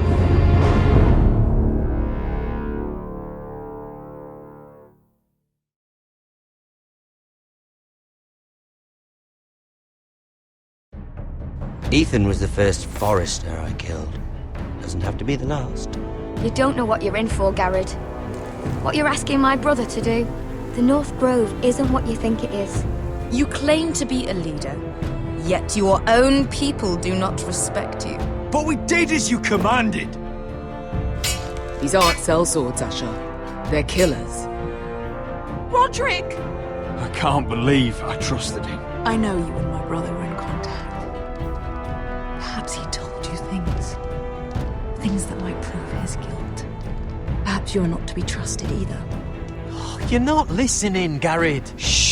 Ethan was the first Forrester I killed. Doesn't have to be the last. You don't know what you're in for, Garrett. What you're asking my brother to do. The North Grove isn't what you think it is. You claim to be a leader, yet your own people do not respect you. But we did as you commanded! These aren't sellswords, Asher. They're killers. Roderick! I can't believe I trusted him. I know you and my brother were in contact. Perhaps he told you things. Things that might prove his guilt. Perhaps you're not to be trusted either. You're not listening, Garrett. Shh!